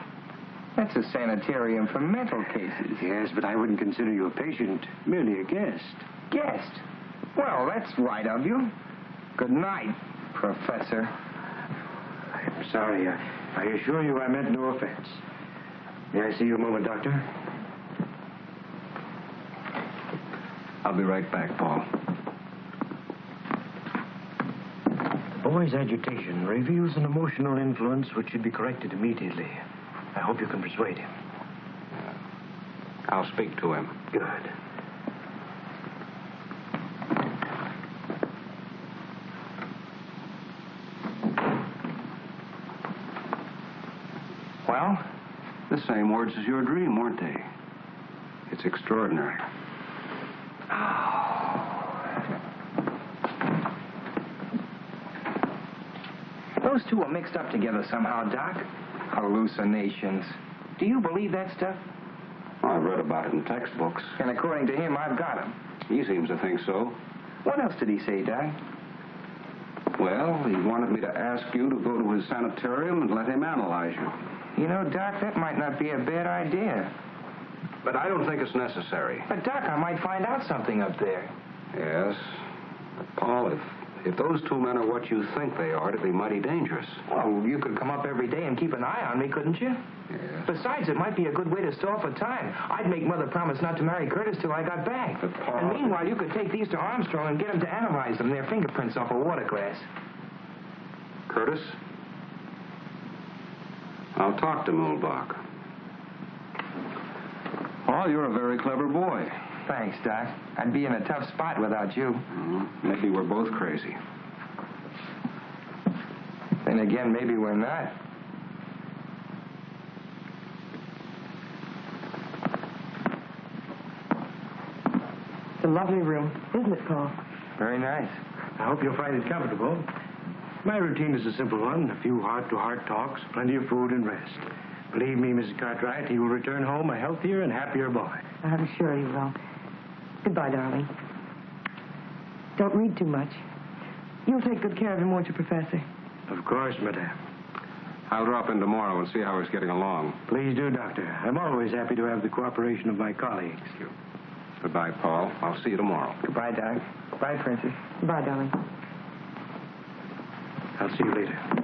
That's a sanitarium for mental cases. Yes, but I wouldn't consider you a patient, merely a guest. Guest? Well, that's right of you. Good night, Professor. I'm sorry. I assure you I meant no offense. May I see you a moment, Doctor? I'll be right back, Paul. The boy's agitation reveals an emotional influence which should be corrected immediately. I hope you can persuade him. I'll speak to him. Good. Well, the same words as your dream, weren't they? It's extraordinary. Those two are mixed up together somehow, Doc. Hallucinations. Do you believe that stuff? I've read about it in textbooks. And according to him, I've got him. He seems to think so. What else did he say, Doc? Well, he wanted me to ask you to go to his sanitarium and let him analyze you. You know, Doc, that might not be a bad idea. But I don't think it's necessary. But, Doc, I might find out something up there. Yes. But, Paul, if those two men are what you think they are, it'd be mighty dangerous. Well, you could come up every day and keep an eye on me, couldn't you? Yes. Besides, it might be a good way to stall for time. I'd make Mother promise not to marry Curtis till I got back. But, Paul... And meanwhile, you could take these to Armstrong and get him to analyze them, their fingerprints off a water glass. Curtis? I'll talk to Mulbach. Paul, you're a very clever boy. Thanks, Doc. I'd be in a tough spot without you. Maybe we're both crazy. Then again, maybe we're not. It's a lovely room, isn't it, Paul? Very nice. I hope you'll find it comfortable. My routine is a simple one. A few heart-to-heart talks, plenty of food, and rest. Believe me, Mrs. Cartwright, he will return home a healthier and happier boy. I'm sure he will. Goodbye, darling. Don't read too much. You'll take good care of him, won't you, Professor? Of course, madame. I'll drop in tomorrow and see how he's getting along. Please do, Doctor. I'm always happy to have the cooperation of my colleagues. Goodbye, Paul. I'll see you tomorrow. Goodbye, Doc. Goodbye, Princess. Goodbye, darling. I'll see you later.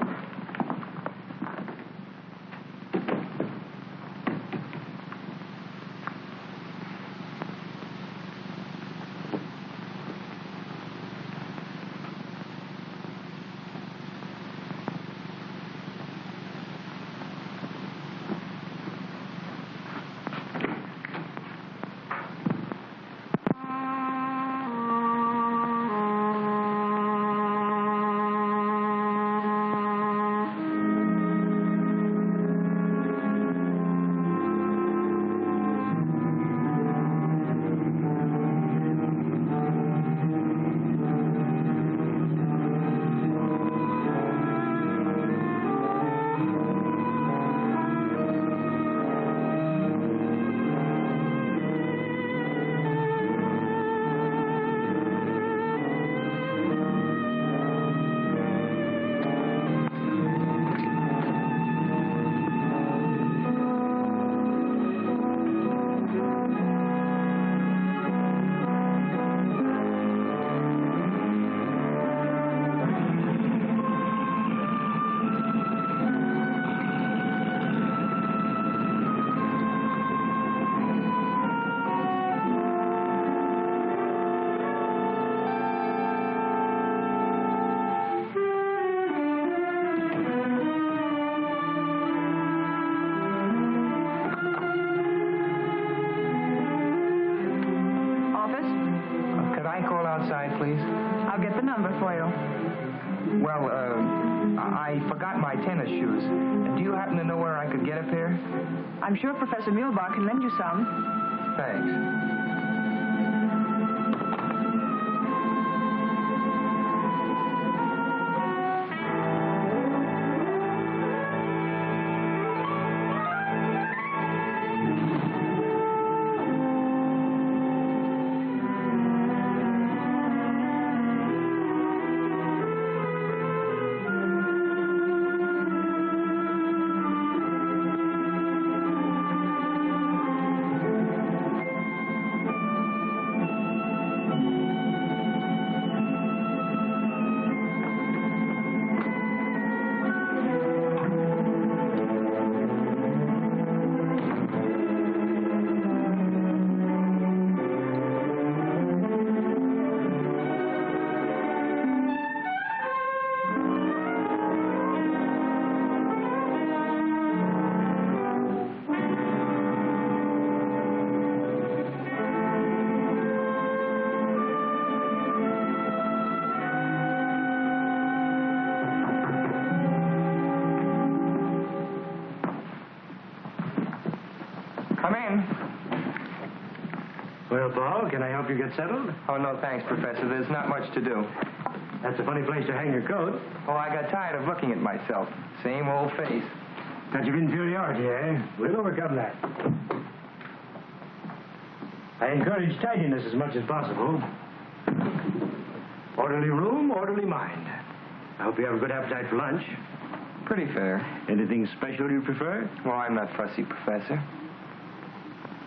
Outside, please. I'll get the number for you. Well, I forgot my tennis shoes. Do you happen to know where I could get a pair? I'm sure Professor Mulbach can lend you some. Thanks. Paul. Can I help you get settled? Oh, no, thanks, Professor. There's not much to do. That's a funny place to hang your coat. Oh, I got tired of looking at myself. Same old face. Touch of inferiority, eh? We'll overcome that. I encourage tidiness as much as possible. Orderly room, orderly mind. I hope you have a good appetite for lunch. Pretty fair. Anything special you prefer? Well, I'm not fussy, Professor.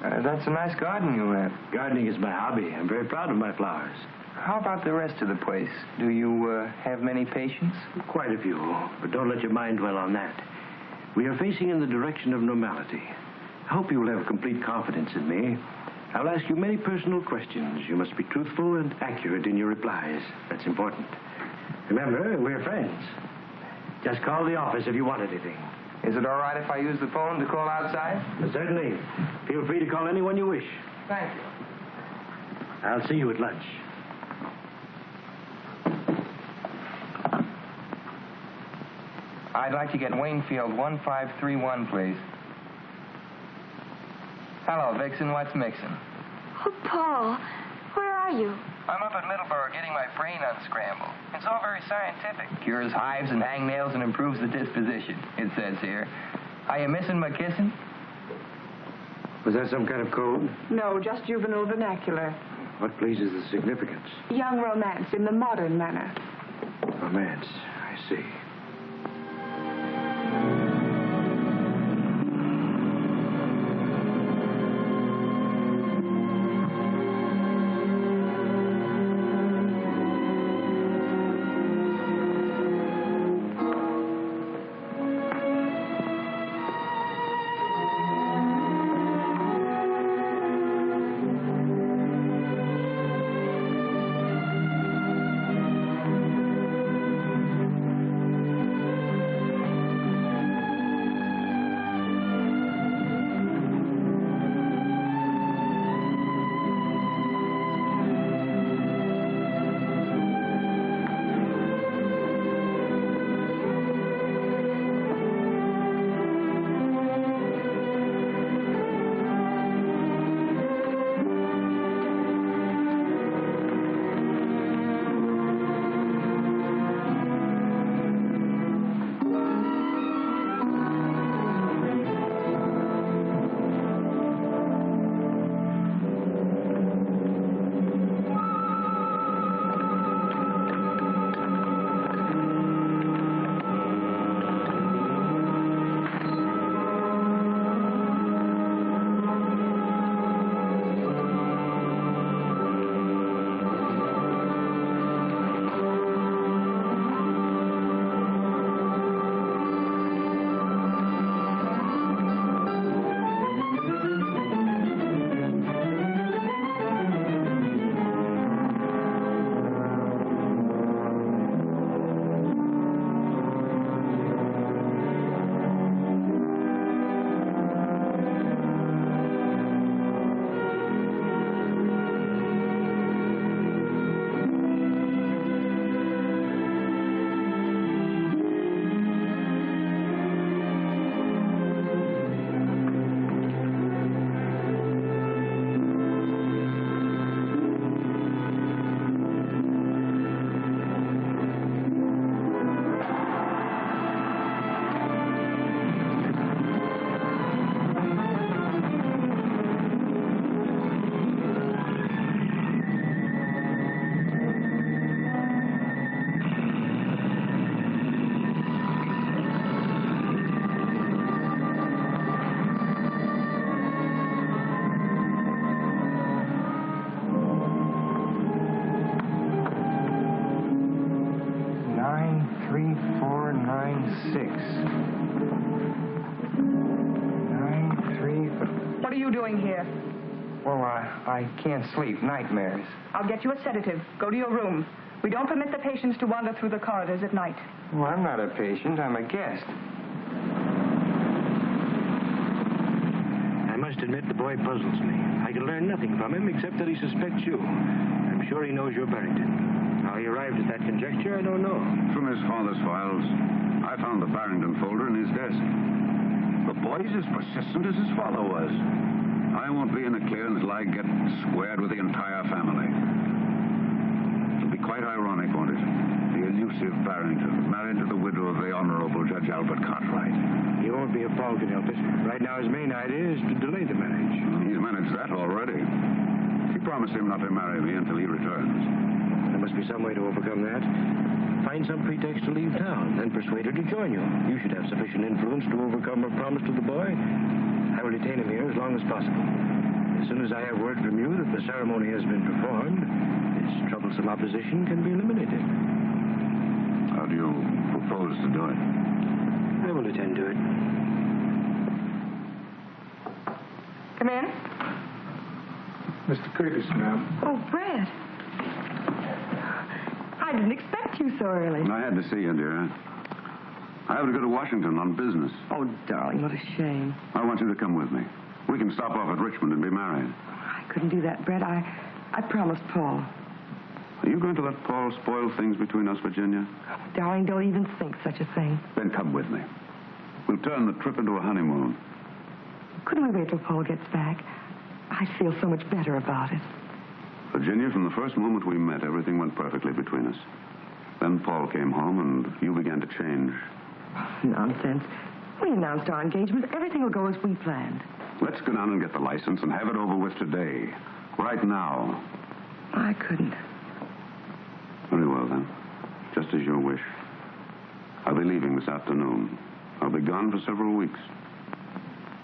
That's a nice garden you have. Gardening is my hobby. I'm very proud of my flowers. How about the rest of the place? Do you have many patients? Quite a few, but don't let your mind dwell on that. We are facing in the direction of normality. I hope you will have complete confidence in me. I'll ask you many personal questions. You must be truthful and accurate in your replies. That's important. Remember, we're friends. Just call the office if you want anything. Is it all right if I use the phone to call outside? Certainly. Feel free to call anyone you wish. Thank you. I'll see you at lunch. I'd like to get Waynfield 1531, please. Hello, Vixen. What's mixing? Oh, Paul, where are you? I'm up at Middleborough getting my brain unscrambled. It's all very scientific. Cures hives and hangnails and improves the disposition, it says here. Are you missing my kissing? Was that some kind of code? No, just juvenile vernacular. What pleases the significance? Young romance in the modern manner. Romance. I see. What are you doing here? Well, I can't sleep. Nightmares. I'll get you a sedative. Go to your room. We don't permit the patients to wander through the corridors at night. Well, I'm not a patient. I'm a guest. I must admit the boy puzzles me. I can learn nothing from him except that he suspects you. I'm sure he knows you're Barrington. How he arrived at that conjecture, I don't know. From his father's files. I found the Barrington folder in his desk. The boy's as persistent as his father was. I won't be in the clear until I get squared with the entire family. It'll be quite ironic, won't it? The elusive Barrington, married to the widow of the Honorable Judge Albert Cartwright. He won't be if Paul can help it. Right now, his main idea is to delay the marriage. He's managed that already. She promised him not to marry me until he returns. There must be some way to overcome that. Find some pretext to leave town, then persuade her to join you. You should have sufficient influence to overcome her promise to the boy. I will detain him here as long as possible. As soon as I have word from you that the ceremony has been performed, this troublesome opposition can be eliminated. How do you propose to do it? I will attend to it. Come in. Mr. Curtis, ma'am. Oh, Brett. I didn't expect you so early. I had to see you, dear. I have to go to Washington on business. Oh, darling, what a shame. I want you to come with me. We can stop off at Richmond and be married. I couldn't do that, Brett. I promised Paul. Are you going to let Paul spoil things between us, Virginia? Darling, don't even think such a thing. Then come with me. We'll turn the trip into a honeymoon. Couldn't we wait till Paul gets back? I'd feel so much better about it. Virginia, from the first moment we met, everything went perfectly between us. Then Paul came home, and you began to change. Nonsense. We announced our engagement. Everything will go as we planned. Let's go down and get the license and have it over with today. Right now. I couldn't. Very well, then. Just as you wish. I'll be leaving this afternoon. I'll be gone for several weeks.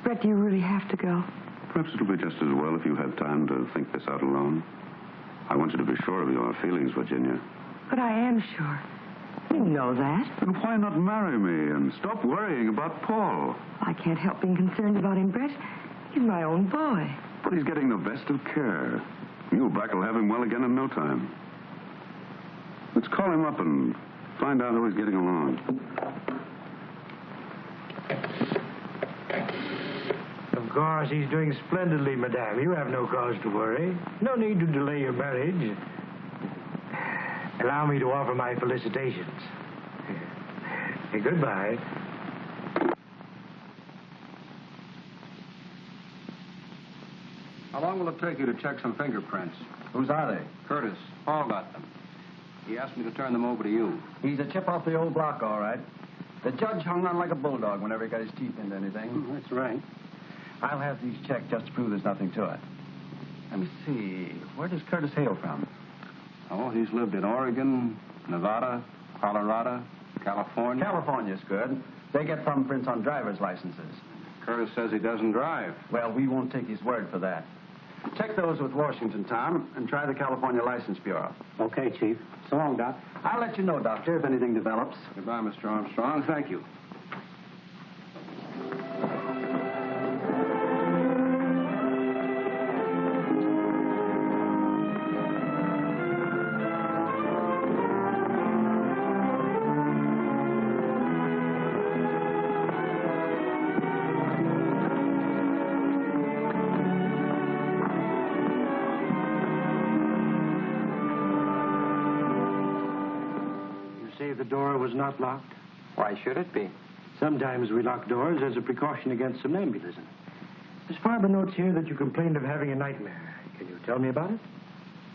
Brett, do you really have to go? Perhaps it'll be just as well if you have time to think this out alone. I want you to be sure of your feelings, Virginia. But I am sure. You know that. Then why not marry me and stop worrying about Paul? I can't help being concerned about him, Brett. He's my own boy. But he's getting the best of care. Muleback will have him well again in no time. Let's call him up and find out how he's getting along. Of course, he's doing splendidly, madame. You have no cause to worry. No need to delay your marriage. Allow me to offer my felicitations. Goodbye. How long will it take you to check some fingerprints? Whose are they? Curtis. Paul got them. He asked me to turn them over to you. He's a chip off the old block, all right. The judge hung on like a bulldog whenever he got his teeth into anything. That's right. I'll have these checked just to prove there's nothing to it. Let me see. Where does Curtis hail from? Oh, he's lived in Oregon, Nevada, Colorado, California. California's good. They get thumbprints on driver's licenses. Curtis says he doesn't drive. Well, we won't take his word for that. Check those with Washington, Tom, and try the California License Bureau. Okay, Chief. So long, Doc. I'll let you know, Doctor, if anything develops. Goodbye, Mr. Armstrong. Thank you. The door was not locked? Why should it be? Sometimes we lock doors as a precaution against somnambulism. Miss Farber notes here that you complained of having a nightmare. Can you tell me about it?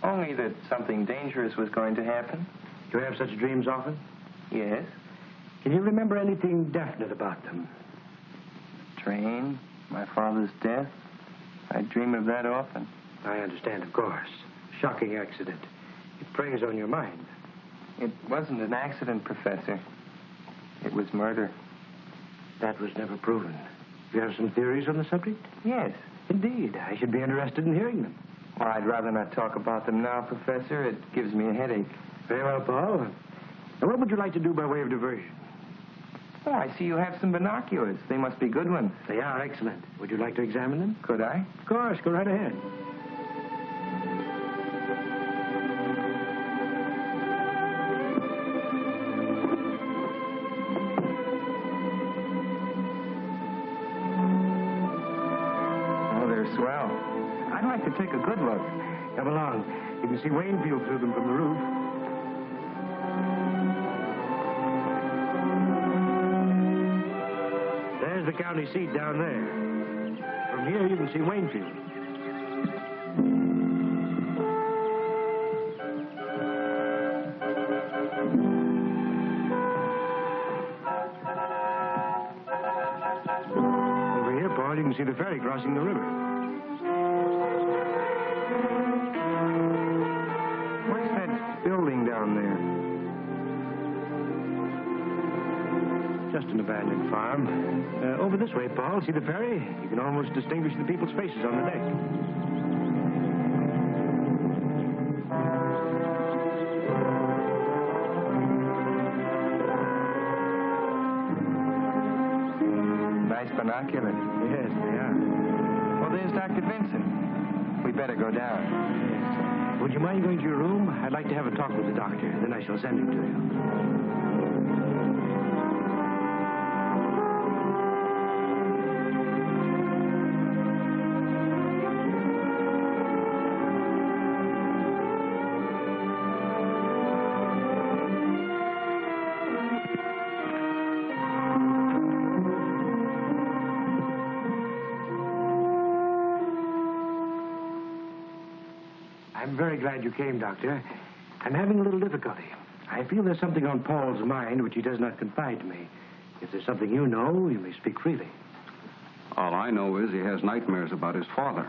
Only that something dangerous was going to happen. Do you have such dreams often? Yes. Can you remember anything definite about them? Train, my father's death. I dream of that often. I understand, of course. Shocking accident. It preys on your mind. It wasn't an accident, Professor. It was murder. That was never proven. You have some theories on the subject? Yes. Indeed. I should be interested in hearing them. Well, I'd rather not talk about them now, Professor. It gives me a headache. Very well, Paul. Now, what would you like to do by way of diversion? Oh, I see you have some binoculars. They must be good ones. They are excellent. Would you like to examine them? Could I? Of course. Go right ahead. Swell. I'd like to take a good look. Come along. You can see Waynfield through them from the roof. There's the county seat down there. From here, you can see Waynfield. even see the ferry crossing the river. What's that building down there? Just an abandoned farm. Over this way, Paul. See the ferry? You can almost distinguish the people's faces on the deck. Nice binoculars. Yes, they are. Well, there's Dr. Vincent. We better go down. Yes. Would you mind going to your room? I'd like to have a talk with the doctor. Then I shall send him to you. I'm very glad you came, Doctor. I'm having a little difficulty. I feel there's something on Paul's mind which he does not confide to me. If there's something you know, you may speak freely. All I know is he has nightmares about his father.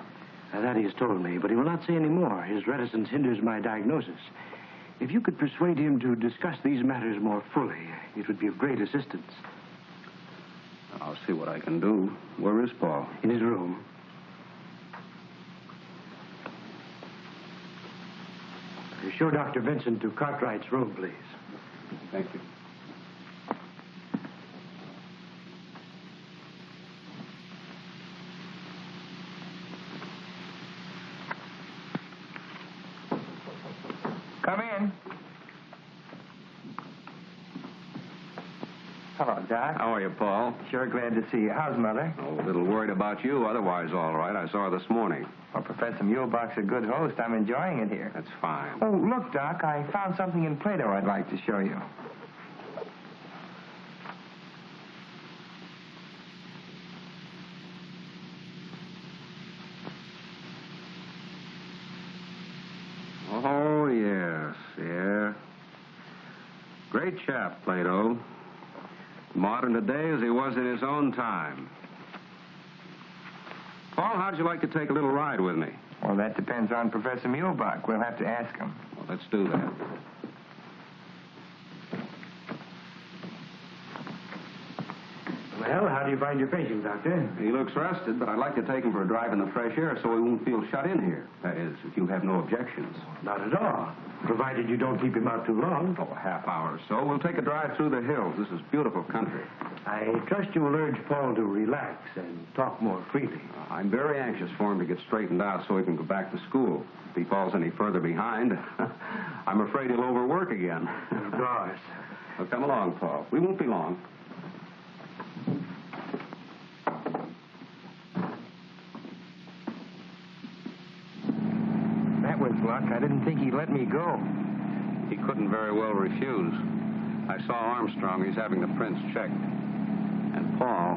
That he has told me, but he will not say any more. His reticence hinders my diagnosis. If you could persuade him to discuss these matters more fully, it would be of great assistance. I'll see what I can do. Where is Paul? In his room. Show Dr. Vincent to Cartwright's room, please. Thank you. Come in. Hello, Doc. How are you, Paul? Sure glad to see you. How's Mother? Oh, a little worried about you. Otherwise, all right. I saw her this morning. Well, Professor Muehlbach's a good host. I'm enjoying it here. That's fine. Oh, look, Doc, I found something in Plato I'd like to show you. Oh, yes, yeah. Great chap, Plato. Modern today as he was in his own time. Paul, how'd you like to take a little ride with me? Well, that depends on Professor Muehlbach. We'll have to ask him. Well, let's do that. Well, how do you find your patient, Doctor? He looks rested, but I'd like to take him for a drive in the fresh air so he won't feel shut in here. That is, if you have no objections. Not at all. Provided you don't keep him out too long. Oh, a half hour or so. We'll take a drive through the hills. This is beautiful country. I trust you will urge Paul to relax and talk more freely. I'm very anxious for him to get straightened out so he can go back to school. If he falls any further behind, I'm afraid he'll overwork again. Of course. Well, come along, Paul. We won't be long. That was luck. I didn't think he'd let me go. He couldn't very well refuse. I saw Armstrong. He's having the prints checked. And Paul,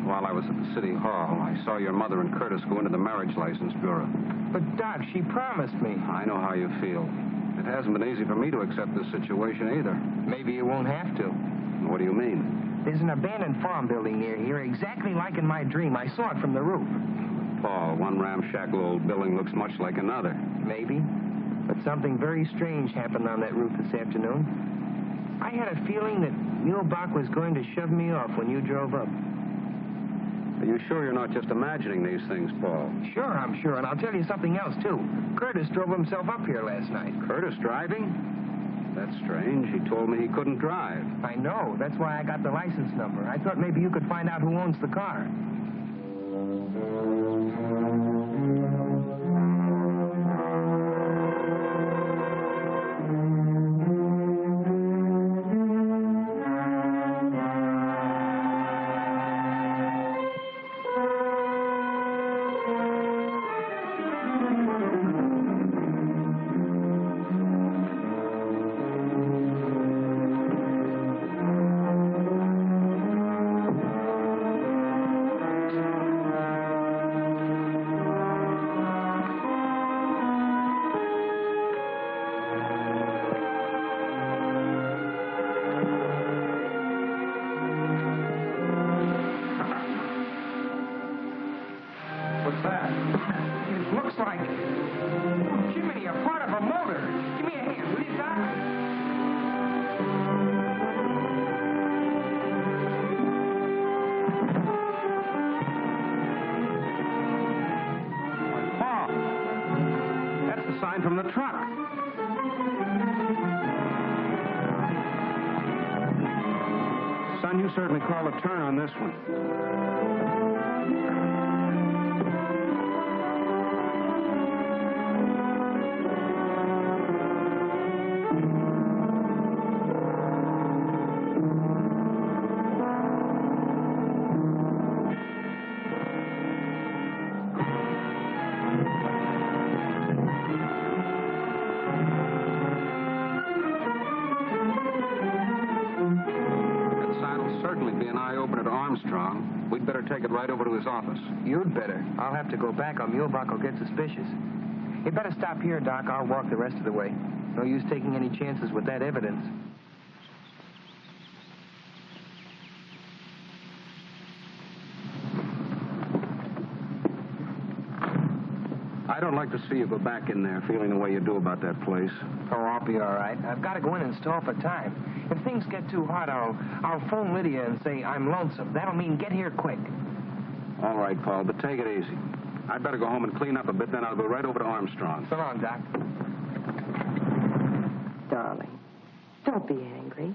while I was at the city hall, I saw your mother and Curtis go into the marriage license bureau. But, Doc, she promised me. I know how you feel. It hasn't been easy for me to accept this situation either. Maybe you won't have to. What do you mean? There's an abandoned farm building near here, exactly like in my dream. I saw it from the roof. Paul, one ramshackle old building looks much like another. Maybe. But something very strange happened on that roof this afternoon. I had a feeling that Muehlbach was going to shove me off when you drove up. Are you sure you're not just imagining these things, Paul? Sure, I'm sure. And I'll tell you something else, too. Curtis drove himself up here last night. Curtis driving? That's strange. He told me he couldn't drive. I know. That's why I got the license number. I thought maybe you could find out who owns the car. Paul, that's the sign from the truck. Son, you certainly called a turn on this one. We'd better take it right over to his office. You'd better. I'll have to go back or Muehlbach will get suspicious. You'd better stop here, Doc. I'll walk the rest of the way. No use taking any chances with that evidence. I don't like to see you go back in there feeling the way you do about that place. Oh, I'll be all right. I've got to go in and stall for time. If things get too hot, I'll phone Lydia and say I'm lonesome. That'll mean get here quick. All right, Paul, but take it easy. I'd better go home and clean up a bit, then I'll go right over to Armstrong. So long, Doc. Darling, don't be angry.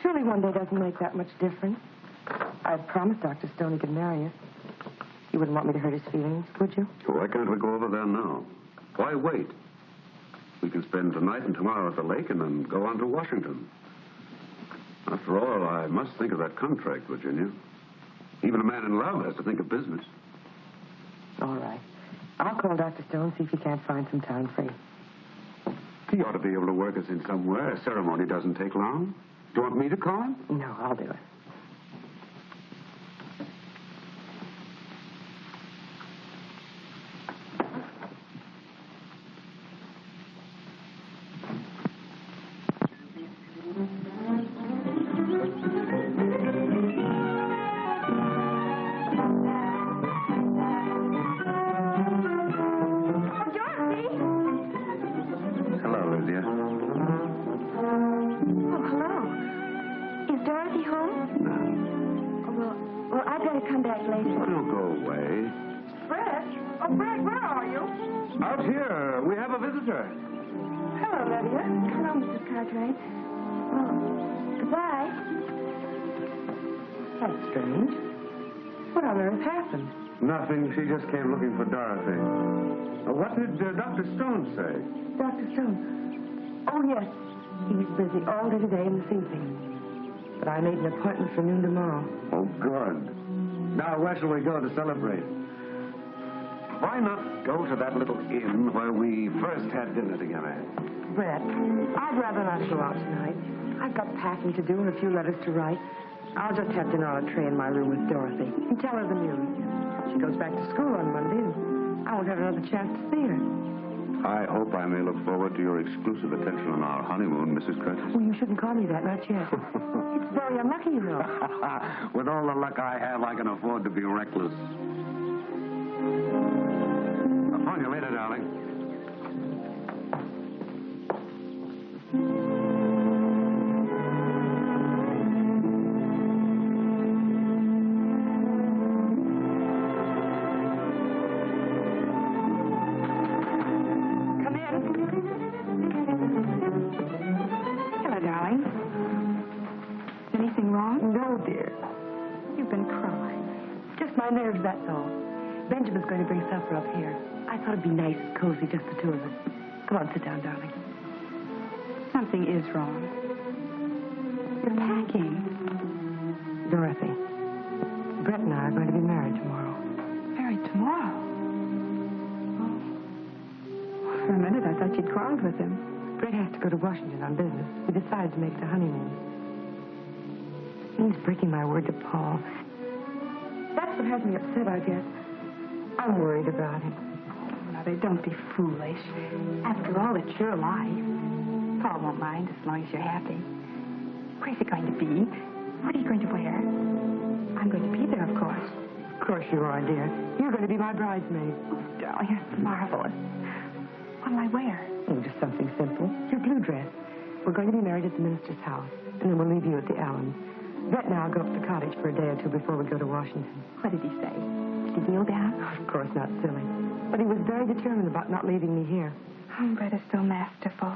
Surely one day doesn't make that much difference. I've promised Dr. Stone he could marry us. You wouldn't want me to hurt his feelings, would you? Why can't we go over there now? Why wait? We can spend tonight and tomorrow at the lake and then go on to Washington. After all, I must think of that contract, Virginia. Even a man in love has to think of business. All right. I'll call Dr. Stone, see if he can't find some time free. He ought to be able to work us in somewhere. A ceremony doesn't take long. Do you want me to call him? No, I'll do it. Nothing. She just came looking for Dorothy. What did Dr. Stone say? Dr. Stone? Oh, yes. He's busy all day today and this evening. But I made an appointment for noon tomorrow. Oh, good. Now, where shall we go to celebrate? Why not go to that little inn where we first had dinner together? Brett, I'd rather not go out tonight. I've got packing to do and a few letters to write. I'll just have dinner on a tray in my room with Dorothy and tell her the news. She goes back to school on Monday, and I won't have another chance to see her. I hope I may look forward to your exclusive attention on our honeymoon, Mrs. Curtis. Well, you shouldn't call me that, not yet. It's very unlucky, you know. With all the luck I have, I can afford to be reckless. I'll phone you later, darling. Nerves, that's all. Benjamin's going to bring supper up here. I thought it'd be nice and cozy, just the two of us. Come on, sit down, darling. Something is wrong. You're packing. Dorothy, Brett and I are going to be married tomorrow. Married tomorrow? Oh. For a minute, I thought you'd quarreled with him. Brett has to go to Washington on business. We decided to make it a honeymoon. He's breaking my word to Paul. That's what has me upset, I guess. I'm worried about him. Oh, Mother, don't be foolish. After all, it's your life. Paul won't mind as long as you're happy. Where's he going to be? What are you going to wear? I'm going to be there, of course. Of course you are, dear. You're going to be my bridesmaid. Oh, darling, you're marvelous. What'll I wear? Oh, just something simple. Your blue dress. We're going to be married at the minister's house, and then we'll leave you at the Allens. Brett and I'll go up to the cottage for a day or two before we go to Washington. What did he say? Did he kneel down? Of course, not silly. But he was very determined about not leaving me here. Oh, Brett is so masterful.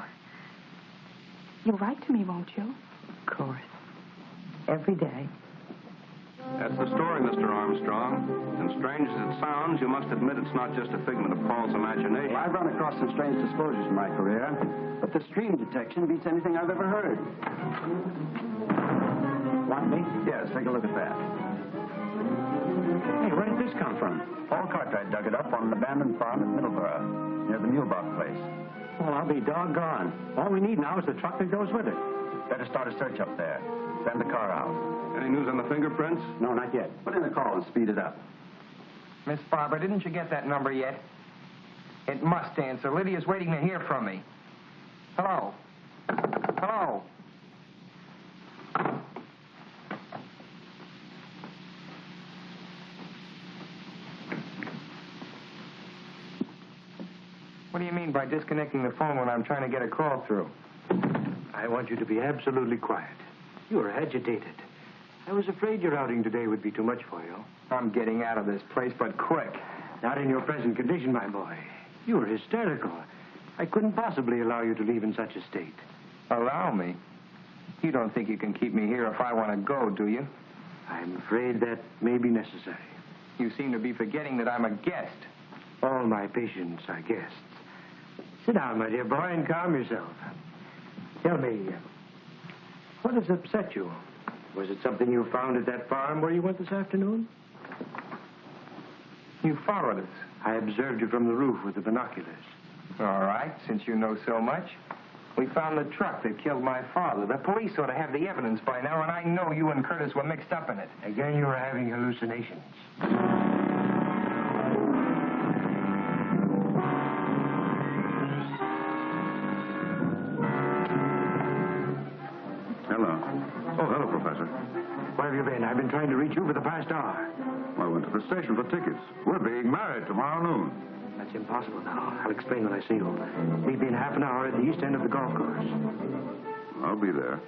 You'll write to me, won't you? Of course. Every day. That's the story, Mr. Armstrong. And strange as it sounds, you must admit it's not just a figment of Paul's imagination. Well, I've run across some strange disclosures in my career, but the stream detection beats anything I've ever heard. Want me? Yes, take a look at that. Hey, where did this come from? Paul Cartwright dug it up on an abandoned farm at Middleborough, near the Mulebach place. Well, I'll be doggone. All we need now is the truck that goes with it. Better start a search up there. Send the car out. Any news on the fingerprints? No, not yet. Put in a call and speed it up. Miss Farber, didn't you get that number yet? It must answer. Lydia's waiting to hear from me. Hello? Hello? What do you mean by disconnecting the phone when I'm trying to get a call through? I want you to be absolutely quiet. You are agitated. I was afraid your outing today would be too much for you. I'm getting out of this place, but quick. Not in your present condition, my boy. You are hysterical. I couldn't possibly allow you to leave in such a state. Allow me? You don't think you can keep me here if I want to go, do you? I'm afraid that may be necessary. You seem to be forgetting that I'm a guest. All my patients are guests. Sit down, my dear boy, and calm yourself. Tell me, what has upset you? Was it something you found at that farm where you went this afternoon? You followed us. I observed you from the roof with the binoculars. All right, since you know so much. We found the truck that killed my father. The police ought to have the evidence by now, and I know you and Curtis were mixed up in it. Again, you are having hallucinations. Hello. Oh, hello, Professor. Where have you been? I've been trying to reach you for the past hour. I went to the station for tickets. We're being married tomorrow noon. That's impossible now. I'll explain when I see you. Meet me in half an hour at the east end of the golf course. I'll be there.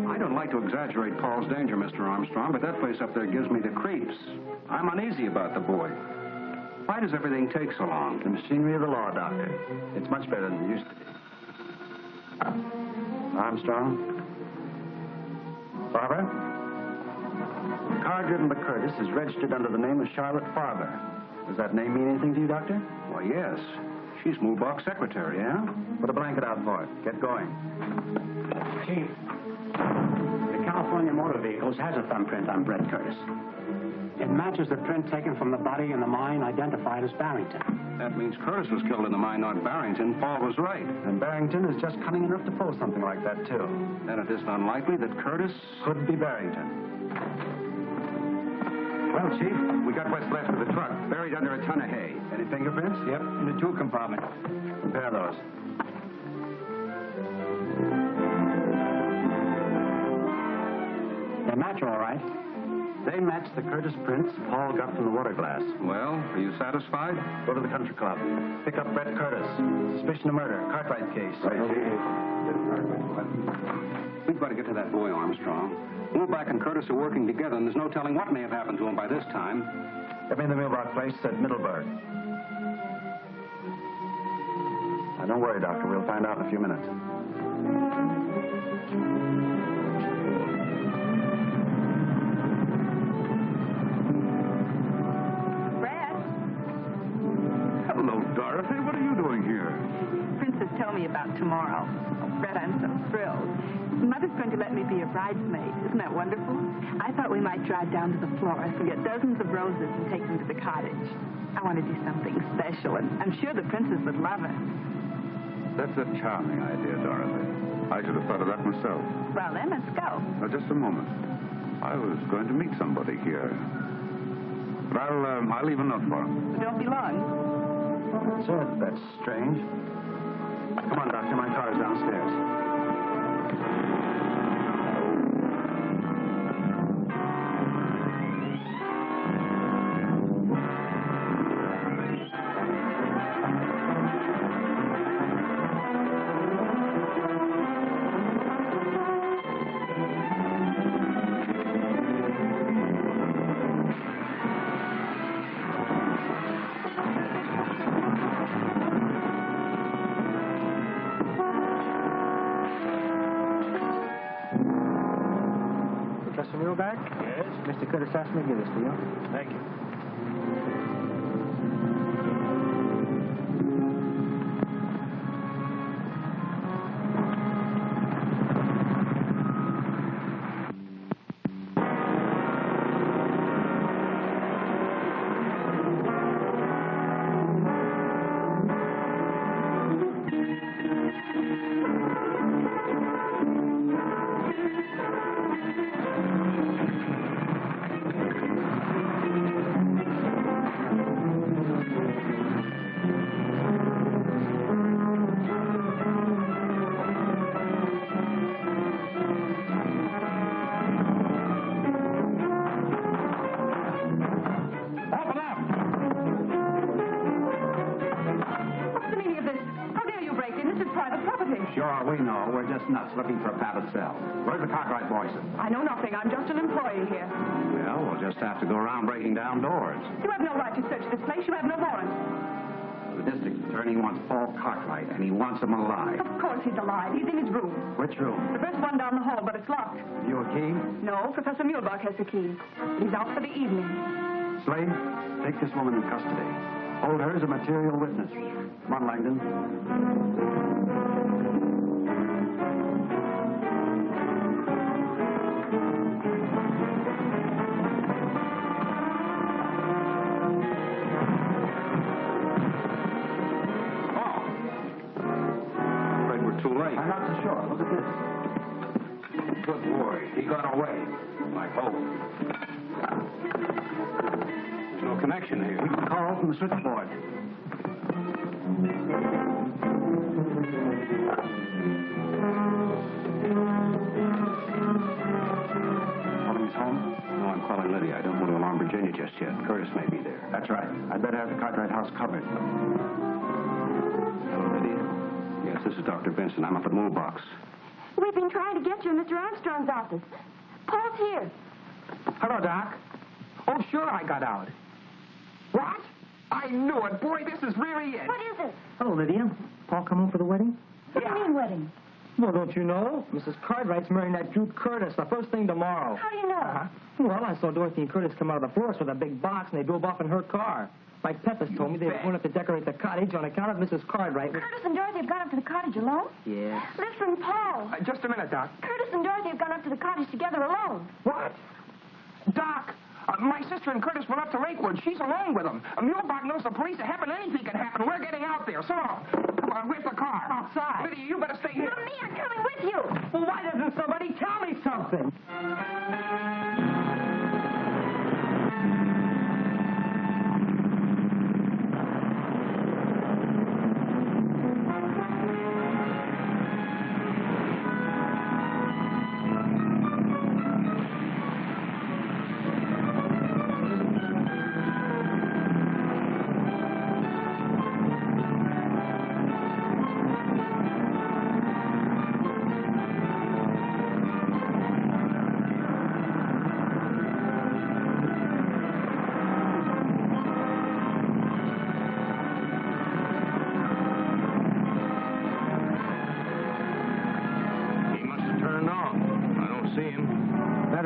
I don't like to exaggerate Paul's danger, Mr. Armstrong, but that place up there gives me the creeps. I'm uneasy about the boy. Why does everything take so long? The machinery of the law, Doctor. It's much better than it used to be. Armstrong? Farber? The car driven by Curtis is registered under the name of Charlotte Farber. Does that name mean anything to you, Doctor? Why, yes. She's Mulebach's secretary. Yeah? Put a blanket out for it. Get going. Chief, the California Motor Vehicles has a thumbprint on Brett Curtis. It matches the print taken from the body in the mine identified as Barrington. That means Curtis was killed in the mine, not Barrington. Paul was right. And Barrington is just cunning enough to pull something like that, too. Then it isn't unlikely that Curtis could be Barrington. Well, Chief, we got what's left of the truck, buried under a ton of hay. Any fingerprints? Yep, in the tool compartment. Compare those. They match all right. They match the Curtis prints Paul got from the water glass. Well, are you satisfied? Go to the country club. Pick up Brett Curtis. Suspicion of murder. Cartwright case. Right, We've got to get to that boy, Armstrong. Mulebach and Curtis are working together, and there's no telling what may have happened to him by this time. Get me in the Mulebach place at Middleburg. Now, don't worry, Doctor. We'll find out in a few minutes. Dorothy, what are you doing here? Princess told me about tomorrow. Brett, I'm so thrilled. Mother's going to let me be a bridesmaid. Isn't that wonderful? I thought we might drive down to the florist and get dozens of roses and take them to the cottage. I want to do something special, and I'm sure the princess would love it. That's a charming idea, Dorothy. I should have thought of that myself. Well, then, let's go. Now, just a moment. I was going to meet somebody here. But I'll leave a note for him. Don't be long. Sir, that's strange. Come on, Doctor. My car is downstairs. Muleback? Yes? Mr. Curtis asked me to give this to you. Thank you. Sure, we know. We're just nuts looking for a padded cell. Where's the Cartwright boys? I know nothing. I'm just an employee here. Well, we'll just have to go around breaking down doors. You have no right to search this place. You have no warrant. The district attorney wants Paul Cartwright, and he wants him alive. Of course he's alive. He's in his room. Which room? The first one down the hall, but it's locked. Have you a key? No, Professor Muhlbach has the key. He's out for the evening. Slade, take this woman in custody. Hold her as a material witness. Come on, Langdon. Too late. I'm not so sure. Look at this. Good boy. He got away. I hope. There's no connection here. We can call from the switchboard. Calling his home? No, I'm calling Lydia. I don't want to alarm Virginia just yet. Curtis may be there. That's right. I'd better have the Cartwright house covered. Hello, Lydia. Yes, this is Dr. Benson. I'm up at Muhlbach's. We've been trying to get you in Mr. Armstrong's office. Paul's here. Hello, Doc. Oh, sure, I got out. What? I knew it. Boy, this is really it. What is it? Hello, Lydia. Paul come home for the wedding? What do you mean, wedding? Well, don't you know? Mrs. Cartwright's marrying that Duke Curtis the first thing tomorrow. How do you know? Well, I saw Dorothy and Curtis come out of the florist with a big box, and they drove off in her car. Like Peppers told me, they were going up to decorate the cottage on account of Mrs. Cartwright. Curtis and Dorothy have gone up to the cottage alone? Yeah. Listen, Paul. Just a minute, Doc. Curtis and Dorothy have gone up to the cottage together alone. What? Doc, my sister and Curtis went up to Lakewood. She's alone with them. Muhlbach knows the police are happening. Anything can happen. We're getting out there. So long. Come on, where's the car? Outside. Lydia, you better stay here. Not me. I'm coming with you. Well, why doesn't somebody tell me something?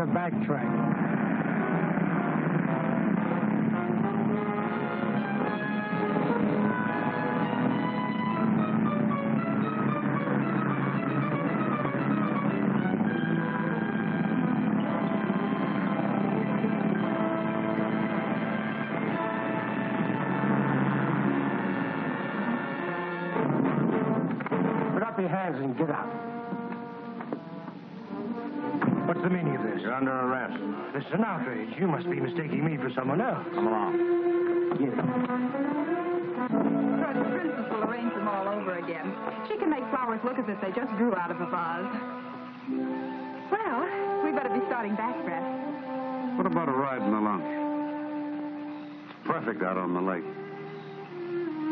Backtrack. Put up your hands and get out. What's the meaning of this? You're under arrest. This is an outrage. You must be mistaking me for someone else. Come along. Get it. Sure, the princess will arrange them all over again. She can make flowers look as if they just grew out of a vase. Well, we better be starting back, Brett. What about a ride in the lunch? It's perfect out on the lake.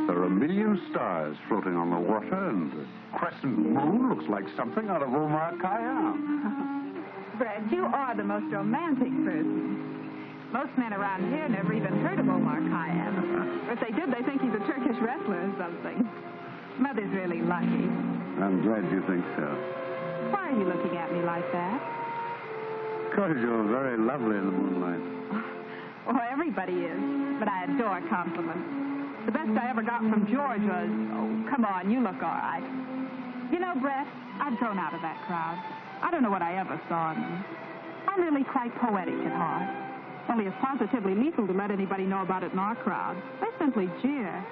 There are a million stars floating on the water, and the crescent moon looks like something out of Omar Khayyam. Brett, you are the most romantic person. Most men around here never even heard of Omar Khayyam. If they did, they think he's a Turkish wrestler or something. Mother's really lucky. I'm glad you think so. Why are you looking at me like that? course, you're very lovely in the moonlight. Well, everybody is, but I adore compliments. The best I ever got from George was, oh, come on, you look all right. You know, Brett, I've grown out of that crowd. I don't know what I ever saw in them. I'm really quite poetic at heart. Only it's positively lethal to let anybody know about it in our crowd. They simply jeer.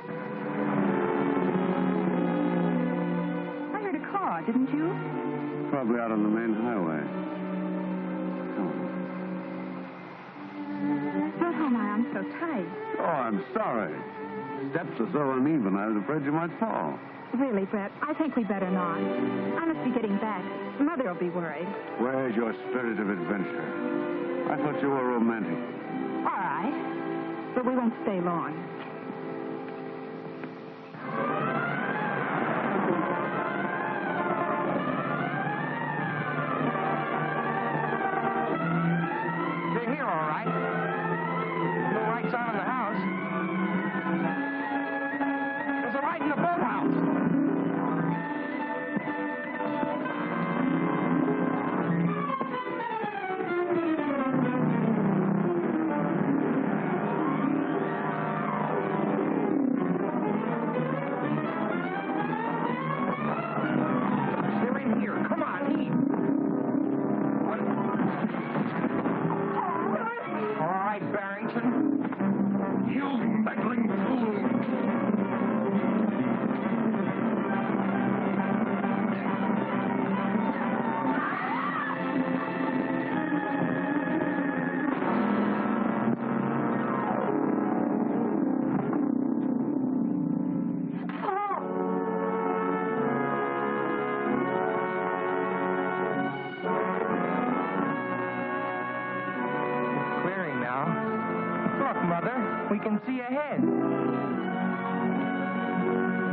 I heard a car, didn't you? Probably out on the main highway. Well, how am I? I'm so tight. Oh, I'm sorry. Steps are so uneven, I was afraid you might fall. Really, Brett, I think we better not. I must be getting back. Mother will be worried. Where's your spirit of adventure? I thought you were romantic. All right. But we won't stay long. They're here, all right. No lights on in the house. There's a light in the boathouse. They're in here. Come on, eat. All right, Barrington. You meddling fool. It's clearing now. Look, Mother, we can see ahead.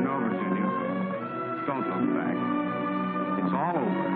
No, Virginia. Don't look back. It's all over.